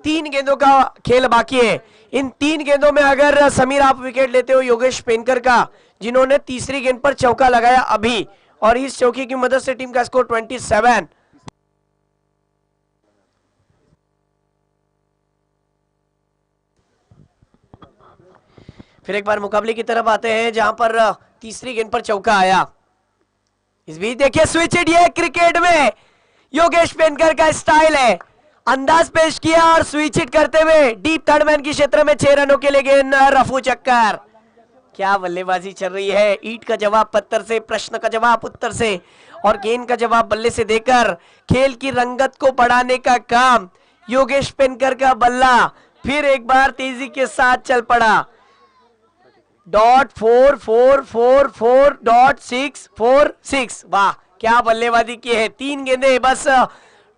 S1: 3 गेंदों का खेल बाकी है. इन 3 गेंदों में अगर समीर आप विकेट लेते हो योगेश पेनकर का, जिन्होंने तीसरी गेंद पर चौका लगाया अभी, और इस चौके की मदद से टीम का स्कोर 27. फिर एक बार मुकाबले की तरफ आते हैं जहां पर तीसरी गेंद पर चौका आया. इस बीच देखिए स्विच हिट, ये क्रिकेट में योगेश पेनकर का स्टाइल है. अंदाज पेश किया और स्विच हिट करते हुए डीप थर्ड मैन के क्षेत्र में 6 रनों के लिए गेंद रफू चक्कर. क्या बल्लेबाजी चल रही है. ईंट का जवाब पत्थर से, प्रश्न का जवाब उत्तर से और गेंद का जवाब बल्ले से देकर खेल की रंगत को बढ़ाने का काम योगेश पेनकर का बल्ला फिर एक बार तेजी के साथ चल पड़ा. .4444.646. वाह क्या बल्लेबाजी की है. 3 गेंदें बस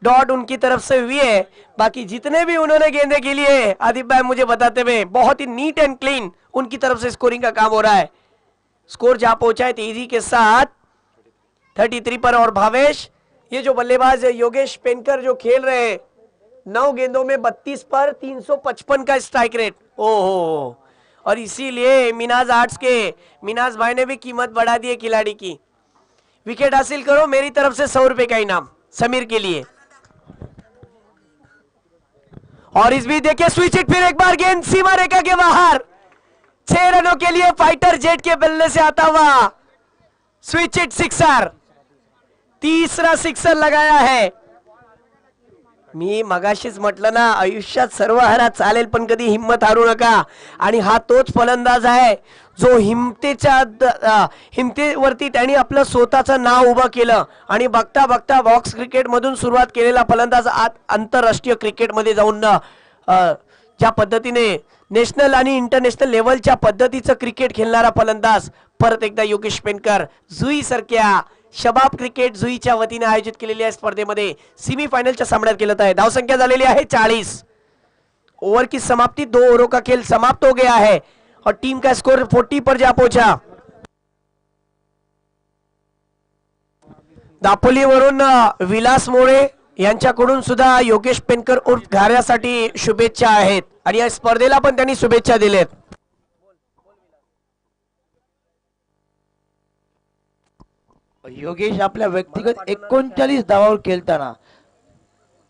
S1: डॉट उनकी तरफ से हुई है, बाकी जितने भी उन्होंने गेंदे के लिए आदिप भाई मुझे बताते हुए बहुत ही नीट एंड क्लीन उनकी तरफ से स्कोरिंग का काम हो रहा है. स्कोर जा पहुंचा है तेजी के साथ 33 पर. और भावेश, ये जो बल्लेबाज योगेश पेनकर जो खेल रहे हैं 9 गेंदों में 32 पर 355 का स्ट्राइक रेट. ओहो, और इसीलिए मिनाज आर्ट्स के मिनाज भाई ने भी कीमत बढ़ा दी है खिलाड़ी की. विकेट हासिल करो, मेरी तरफ से 100 रुपए का इनाम समीर के लिए. और इस बीच देखिए स्विच हिट, फिर एक बार गेंद सीमा रेखा के बाहर. 6 रनों के लिए फाइटर जेट के बल्ले से आता हुआ स्विच हिट सिक्सर. तीसरा सिक्सर लगाया है. मी मगाशीच म्हटलं ना, आयुष्यात सर्व हारा चालेल पण कधी हिम्मत हारू नका. आणि हा तोच फलंदाज आहे जो हिमतेवरती त्यांनी आपलं स्वतःचं नाव उभं केलं आणि बघता बघता बॉक्स क्रिकेट मधून सुरुवात केलेला फलंदाज आज आंतरराष्ट्रीय क्रिकेट मध्ये जाऊन ज्या पद्धतीने नॅशनल आणि इंटरनॅशनल लेवलच्या पद्धतीचं क्रिकेट खेळणारा फलंदाज परत एकदा योगेश पेनकर जुई सारख्या शबाब क्रिकेट जुईच्या वतीने आयोजित केलेल्या या स्पर्धेमध्ये सेमीफाइनलच्या सामन्यात खेळत आहे. धावसंख्या झालेली आहे 40. ओवर की समाप्ति 2 ओवरों का खेल समाप्त हो गया है और टीम का स्कोर 40 पर जा पहुंचा. दापोलीवरून विलास मोरे यांच्याकडून सुद्धा योगेश पेनकर उर्फ घाऱ्यासाठी शुभेच्छा आहेत आणि या स्पर्धेला पण त्यांनी शुभेच्छा दिलेत.
S3: योगेश आपल्या व्यक्तिगत 39 धावावर खेळताना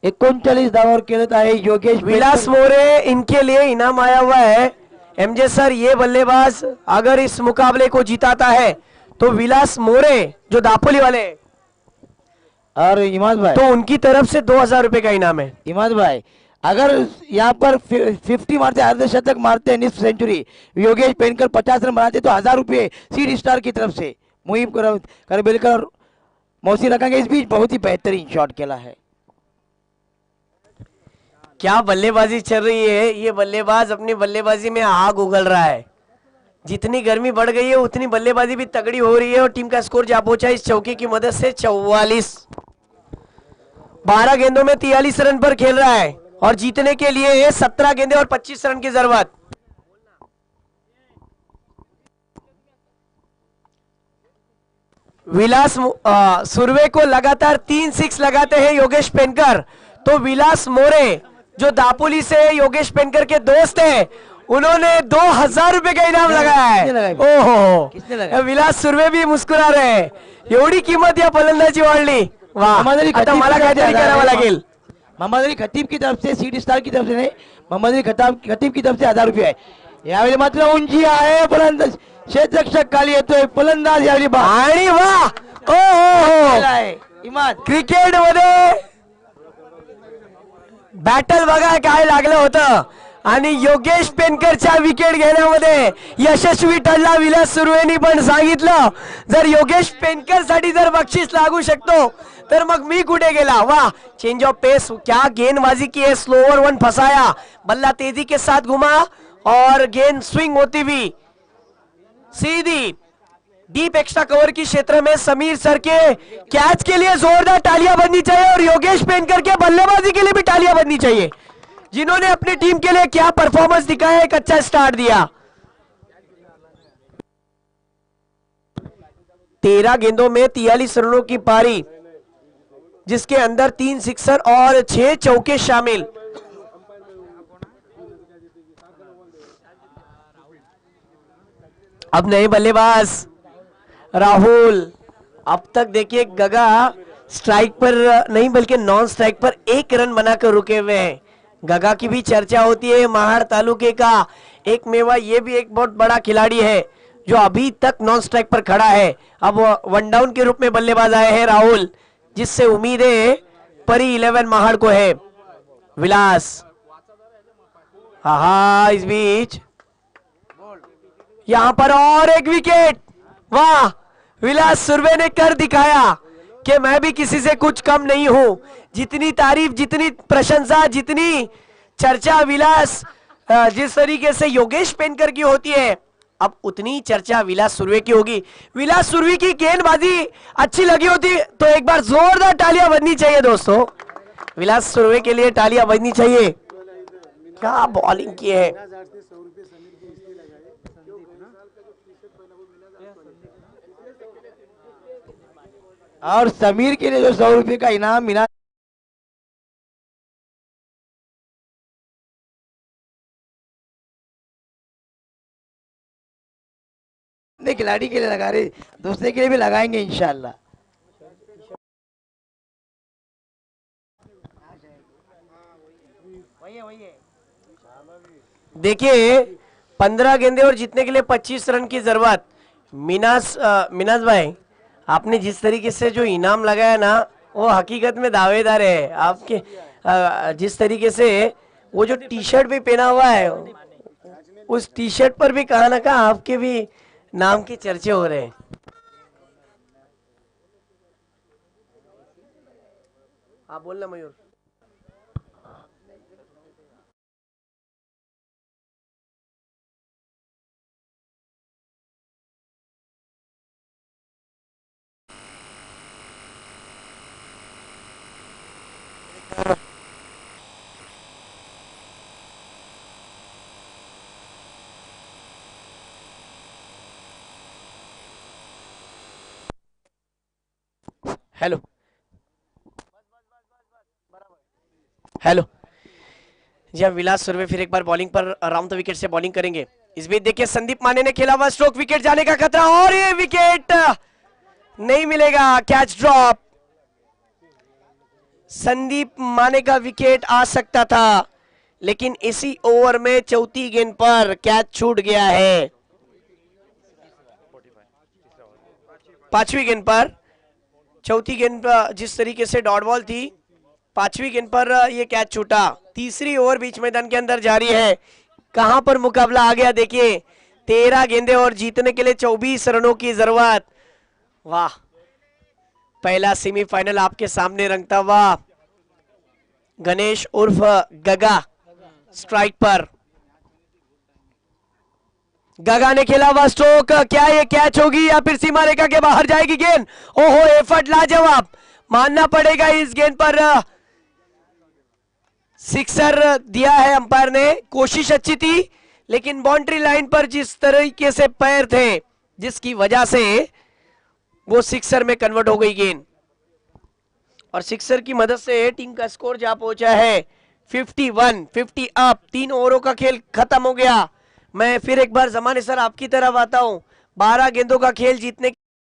S3: 39 धावावर खेळत आहे योगेश
S1: विलास मोरे इनके लिए इनाम आया हुआ है. एमजे सर, ये बल्लेबाज अगर इस मुकाबले को जिताता है तो विलास मोरे जो दापोली वाले
S3: और इमाद भाई,
S1: तो उनकी तरफ से 2000 रुपए का इनाम है.
S3: इमाद भाई, अगर यहाँ पर 50 मारते, अर्धशतक मारते, निस्फ सेंचुरी, योगेश पेनकर 50 रन बनाते तो 1000 रुपये सीड स्टार की तरफ से मुहिम करबेलकर और मौसी रखेंगे. इस बीच बहुत ही बेहतरीन शॉट खेला है.
S1: क्या बल्लेबाजी चल रही है. ये बल्लेबाज अपनी बल्लेबाजी में आग उगल रहा है. जितनी गर्मी बढ़ गई है उतनी बल्लेबाजी भी तगड़ी हो रही है और टीम का स्कोर जा पहुंचा इस चौके की मदद से 44. 12 गेंदों में 43 रन पर खेल रहा है और जीतने के लिए 17 गेंदे और 25 रन की जरूरत. विलास सुरवे को लगातार 3 6 लगाते हैं योगेश पेनकर. तो विलास मोरे जो दापोली से योगेश पेनकर के दोस्त हैं, उन्होंने 2000 रुपए का इनाम लगाया है. ओहो, विलास सुरवे भी मुस्कुरा रहे हैं. एवढी किंमत या फलंदाजी वाढली. वाह, आता मला काहीतरी करावं लागेल.
S3: मोहम्मद अली खतीब की तरफ से सीड स्टार की तरफ से नहीं, मोहम्मद अली खतीब की तरफ से 1000 रुपये आहे. यावेळी मात्र उंची आहे. फलंदाज क्षेत्ररक्षक खाली येतोय. फलंदाज यावेळी
S1: आणि वाह,
S3: इमाद
S1: क्रिकेट मध्ये बॅटल बघा काय लागलं होतं आणि योगेश पेनकरच्या विकेट घेण्यामध्ये यशस्वी ठरला. विलास सुर्वेनी पण सांगितलं जर योगेश पेनकर साठी जर बक्षीस लागू शकतो तर मग मी कुठे गेला. वाह, चेंज ऑफ पेस, क्या गेंदबाजी की है. स्लोअर वन फंसाया, बल्ला तेजी के साथ घुमा और गेंद स्विंग होती हुई सीधी डीप एक्स्ट्रा कवर की क्षेत्र में समीर सर के कैच के लिए जोरदार तालियां बजनी चाहिए और योगेश पेनकर के बल्लेबाजी के लिए भी तालियां बजनी चाहिए, जिन्होंने अपनी टीम के लिए क्या परफॉर्मेंस दिखाया, एक अच्छा स्टार्ट दिया. 13 गेंदों में 43 रनों की पारी, जिसके अंदर 3 सिक्सर और 6 चौके शामिल. अब नए बल्लेबाज राहुल. अब तक देखिए गगा स्ट्राइक पर नहीं बल्कि नॉन स्ट्राइक पर 1 रन बनाकर रुके हुए हैं. गगा की भी चर्चा होती है. महाड़ तालुके का एक मेवा, ये भी एक बहुत बड़ा खिलाड़ी है जो अभी तक नॉन स्ट्राइक पर खड़ा है. अब वन डाउन के रूप में बल्लेबाज आए हैं राहुल, जिससे उम्मीदें परी 11 महाड़ को है. विलास, हाँ, इस बीच यहां पर और एक विकेट. वाह, विलास सुर्वे ने कर दिखाया कि मैं भी किसी से कुछ कम नहीं हूं. जितनी तारीफ, जितनी प्रशंसा, जितनी चर्चा विलास जिस तरीके से योगेश पेनकर की होती है, अब उतनी चर्चा विलास सुर्वे की होगी. विलास सुर्वे की गेंदबाजी अच्छी लगी होती तो एक बार जोरदार तालियां बजनी चाहिए दोस्तों. विलास सुर्वे के लिए तालियां बजनी चाहिए. क्या बॉलिंग की है.
S3: और समीर के लिए जो 100 रुपये का इनाम मिला, खिलाड़ी के लिए लगा रहे, दूसरे के लिए भी लगाएंगे इंशाल्लाह.
S1: देखिए 15 गेंदे और जीतने के लिए 25 रन की जरूरत. मिनाज भाई, आपने जिस तरीके से जो इनाम लगाया ना, वो हकीकत में दावेदार है आपके. जिस तरीके से वो जो टी शर्ट भी पहना हुआ है, उस टी शर्ट पर भी कहा ना कहा आपके भी नाम के चर्चे हो रहे हैं. आप बोलना मयूर. हेलो जी हाँ, विलास सुरवे फिर एक बार बॉलिंग पर राउंड द विकेट से बॉलिंग करेंगे। इस बीच देखिए संदीप माने ने खेला हुआ स्ट्रोक, विकेट जाने का खतरा और ये विकेट नहीं मिलेगा, कैच ड्रॉप। संदीप माने का विकेट आ सकता था लेकिन इसी ओवर में चौथी गेंद पर कैच छूट गया है। पांचवी गेंद पर, चौथी गेंद पर जिस तरीके से डॉट बॉल थी, पांचवी गेंद पर ये कैच छूटा। तीसरी ओवर बीच मैदान के अंदर जारी है, कहां पर मुकाबला आ गया देखिए। 13 गेंदें और जीतने के लिए 24 रनों की जरूरत। वाह, पहला सेमीफाइनल आपके सामने रंगता हुआ। गणेश उर्फ गगा स्ट्राइक पर, गगा ने खेला हुआ स्ट्रोक, क्या ये कैच होगी या फिर सीमा रेखा के बाहर जाएगी गेंद? ओहो, एफर्ट लाजवाब, मानना पड़ेगा इस गेंद पर सिक्सर दिया है अंपायर ने। कोशिश अच्छी थी लेकिन बाउंड्री लाइन पर जिस तरीके से पैर थे जिसकी वजह से वो सिक्सर में कन्वर्ट हो गई गेंद, और सिक्सर की मदद से टीम का स्कोर जा पहुंचा है 51, 50 अप। 3 ओवरों का खेल खत्म हो गया। मैं फिर एक बार जमाने सर आपकी तरफ आता हूं। 12 गेंदों का खेल जीतने के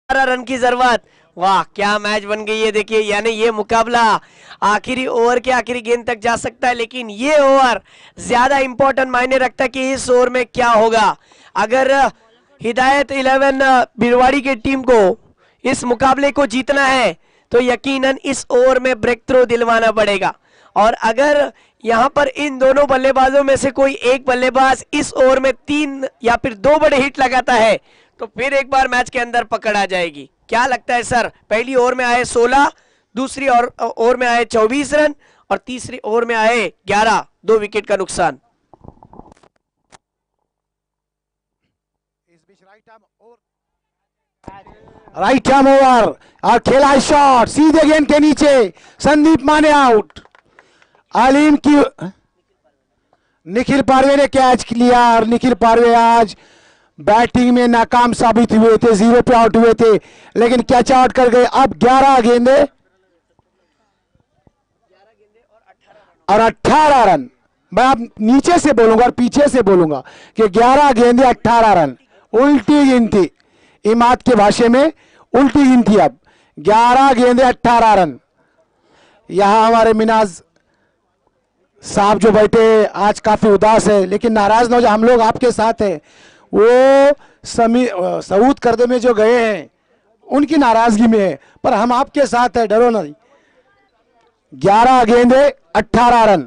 S1: 12 रन की जरूरत। वाह, क्या मैच बन गई है देखिए। यानी ये मुकाबला आखिरी ओवर के आखिरी गेंद तक जा सकता है, लेकिन ये ओवर ज्यादा इंपॉर्टेंट मायने रखता है कि इस ओवर में क्या होगा। अगर हिदायत 11 भिलवाड़ी की टीम को इस मुकाबले को जीतना है तो यकीनन इस ओवर में ब्रेक थ्रो दिलवाना पड़ेगा, और अगर यहां पर इन दोनों बल्लेबाजों में से कोई एक बल्लेबाज इस ओवर में 3 या फिर 2 बड़े हिट लगाता है तो फिर एक बार मैच के अंदर पकड़ आ जाएगी। क्या लगता है सर? पहली ओवर में आए 16, दूसरी ओवर में आए 24 रन और तीसरी ओवर में आए 11, 2 विकेट का नुकसान।
S2: राइट आर्म ओवर और खेला शॉट सीधे गेंद के नीचे, संदीप माने आउट। आलिम की निखिल पारवे ने कैच लिया और निखिल पारवे आज बैटिंग में नाकाम साबित हुए थे, 0 पे आउट हुए थे लेकिन कैच आउट कर गए। अब 11 गेंदे और 18 रन। मैं अब नीचे से बोलूंगा और पीछे से बोलूंगा कि 11 गेंदे 18 रन, उल्टी गिनती। इमाद के भाषा में उल्टी गिनती। अब 11 गेंदे 18 रन। यहां हमारे मिनाज साहब जो बैठे आज काफी उदास है, लेकिन नाराज ना हो, हम लोग आपके साथ हैं। वो सऊद करदे में जो गए हैं उनकी नाराजगी में है, पर हम आपके साथ है, डरो नहीं। 11 गेंदे 18 रन।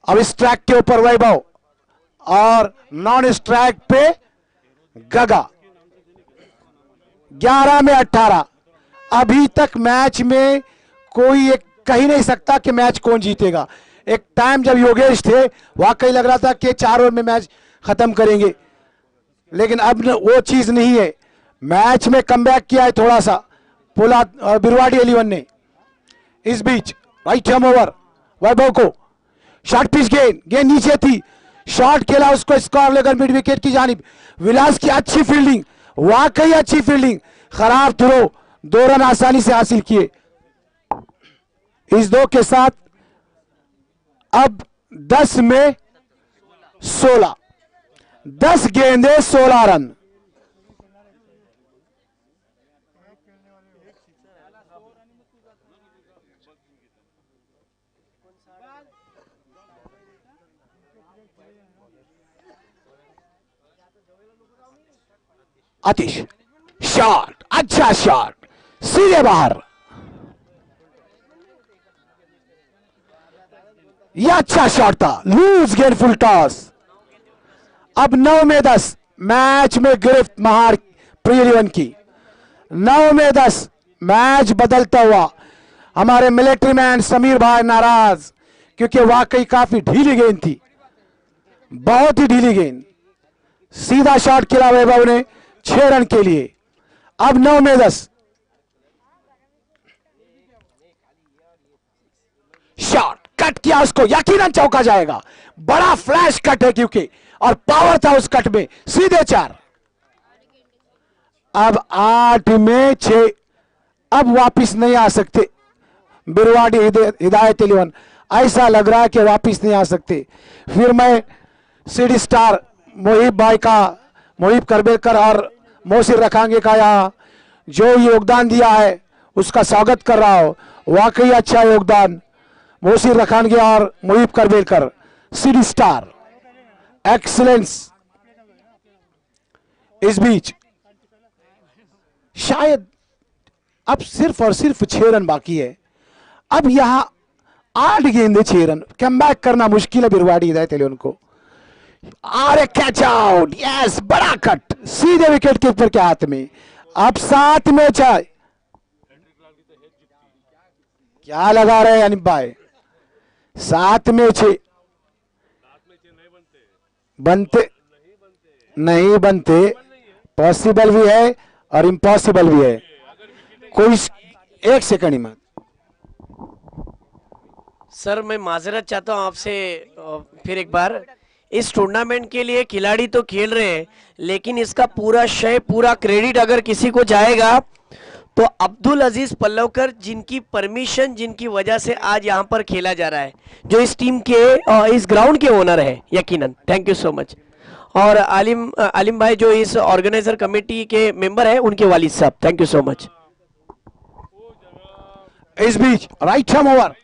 S2: अब स्ट्राइक के ऊपर वैभव और नॉन स्ट्राइक पे गगा। 11 में 18। अभी तक मैच में कोई एक कह ही नहीं सकता कि मैच कौन जीतेगा। एक टाइम जब योगेश थे वाकई लग रहा था कि 4 ओवर में मैच खत्म करेंगे, लेकिन अब वो चीज नहीं है। मैच में कमबैक किया है थोड़ा सा पोला और बिरवाड़ी 11 ने। इस बीच राइट हैंड ओवर वैभव को शॉर्ट पिच गेंद नीचे थी, शॉट खेला, उसको स्कोर लेकर मिड विकेट की जानिब। विलास की अच्छी फील्डिंग, वाकई अच्छी फील्डिंग, खराब थ्रो, 2 रन आसानी से हासिल किए। इस 2 के साथ अब 10 में 16, 10 गेंदे 16 रन। आतिश शॉट, अच्छा शॉट, सीधे बाहर। यह अच्छा शॉट था, लूज गेंद, फुल टॉस। अब 9 में 10, मैच में गिरफ्त महार प्रियवन की। 9 में 10, मैच बदलता हुआ। हमारे मिलिट्री मैन समीर भाई नाराज, क्योंकि वाकई काफी ढीली गेंद थी, बहुत ही ढीली गेंद। सीधा शॉट खेला वैभव ने 6 रन के लिए। अब 9 में 10, शॉट कट किया, उसको यकीनन चौका जाएगा। बड़ा फ्लैश कट है क्योंकि, और पावर था उस कट में, सीधे 4। अब 8 में 6, अब वापिस नहीं आ सकते बिरवाड़ी हिदायत 11, ऐसा लग रहा है कि वापिस नहीं आ सकते। फिर मैं सिटी स्टार मोहिब करबेकर और मोहसिर रखांगे का यहाँ जो योगदान दिया है उसका स्वागत कर रहा हूं। वाकई अच्छा योगदान मोहसिर रखांगे और मोहिब करबेकर, सिटी स्टार, एक्सीलेंस। इस बीच शायद अब सिर्फ और सिर्फ 6 रन बाकी है। अब यहां 8 गेंदे 6 रन, कम बैक करना मुश्किल है बिरवाड़ी हिदायत 11 को। अरे कैच आउट, यस, बड़ा कट सीधे विकेट कीपर के हाथ में। अब 7 मैच है, क्या लगा रहे हैं अनिप भाई? 7 मैच बनते नहीं बनते, पॉसिबल भी है और इम्पॉसिबल भी है। कोई 1 सेकंड ही मत
S1: सर, मैं माजरत चाहता हूं आपसे फिर एक बार। इस टूर्नामेंट के लिए खिलाड़ी तो खेल रहे हैं, लेकिन इसका पूरा श्रेय, पूरा क्रेडिट अगर किसी को जाएगा तो अब्दुल अजीज पल्लवकर, जिनकी परमिशन, जिनकी वजह से आज यहां पर खेला जा रहा है, जो इस टीम के इस ग्राउंड के ओनर है यकीनन। Thank you so much. और आलिम भाई जो इस ऑर्गेनाइजर कमेटी के मेंबर है, उनके वालिद साहब, थैंक यू सो मच।
S2: इस बीच राइट हैंड ओवर,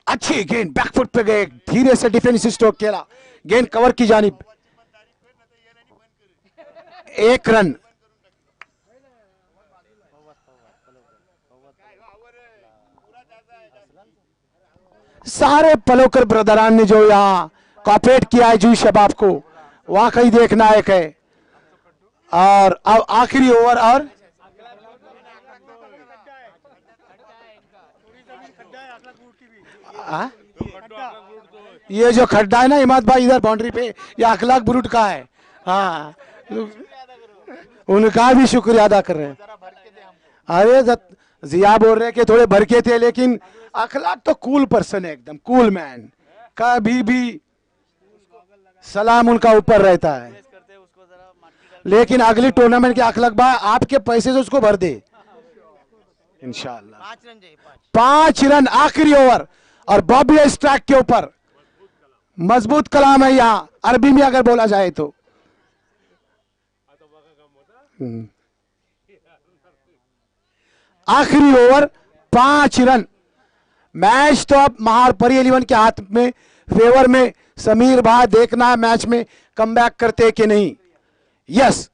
S2: अच्छी गेंद बैकफुट पे गए, धीरे से डिफेंसिव स्ट्रोक खेला, गेंद कवर की जानिब, 1 रन। सारे पलोकर ब्रदरान ने जो यहाँ कॉपरेट किया है जूही शबाब को, वाकई देखना एक है। और अब आखिरी ओवर, और ये जो खड्डा है ना इमाद भाई इधर बाउंड्री पे, ये अखलाक ब्रूट का है। हाँ, उनका भी शुक्रिया अदा कर रहे हैं। अरे जिया बोल रहे कि थोड़े भरके थे, लेकिन अखलाक तो कूल पर्सन है, एकदम कूल मैन, कभी भी सलाम उनका ऊपर रहता है। लेकिन अगली टूर्नामेंट के अखलाक भाई आपके पैसे से उसको भर दे इंशाल्लाह। 5 रन आखिरी ओवर, और बॉबी स्ट्राइक के ऊपर। मजबूत कलाम है यहां, अरबी में अगर बोला जाए तो। आखिरी ओवर, 5 रन। मैच तो अब महार परी 11 के हाथ में, फेवर में। समीर भाई देखना है मैच में कमबैक करते कि नहीं। यस,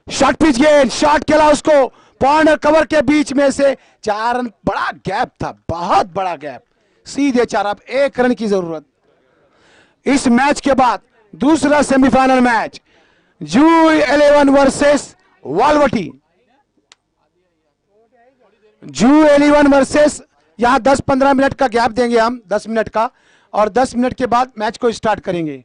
S2: शॉर्ट पिच गेंद, शॉट खेला उसको पॉइंट और कवर के बीच में से 4 रन। बड़ा गैप था, बहुत बड़ा गैप, सीधे 4। अब 1 रन की जरूरत। इस मैच के बाद दूसरा सेमीफाइनल मैच, जूही 11 वर्सेस वालवटी। जूही 11 वर्सेस, यहां 10-15 मिनट का गैप देंगे हम, 10 मिनट का, और 10 मिनट के बाद मैच को स्टार्ट करेंगे।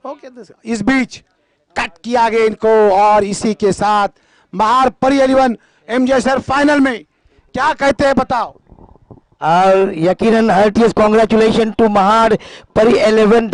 S2: ओके, इस बीच कट किया गया इनको, और इसी के साथ महार परी 11 एमजे सर फाइनल में। क्या कहते हैं बताओ?
S3: और यकीनन हार्टिएस्ट कांग्रेचुलेशन टू महार परी 11।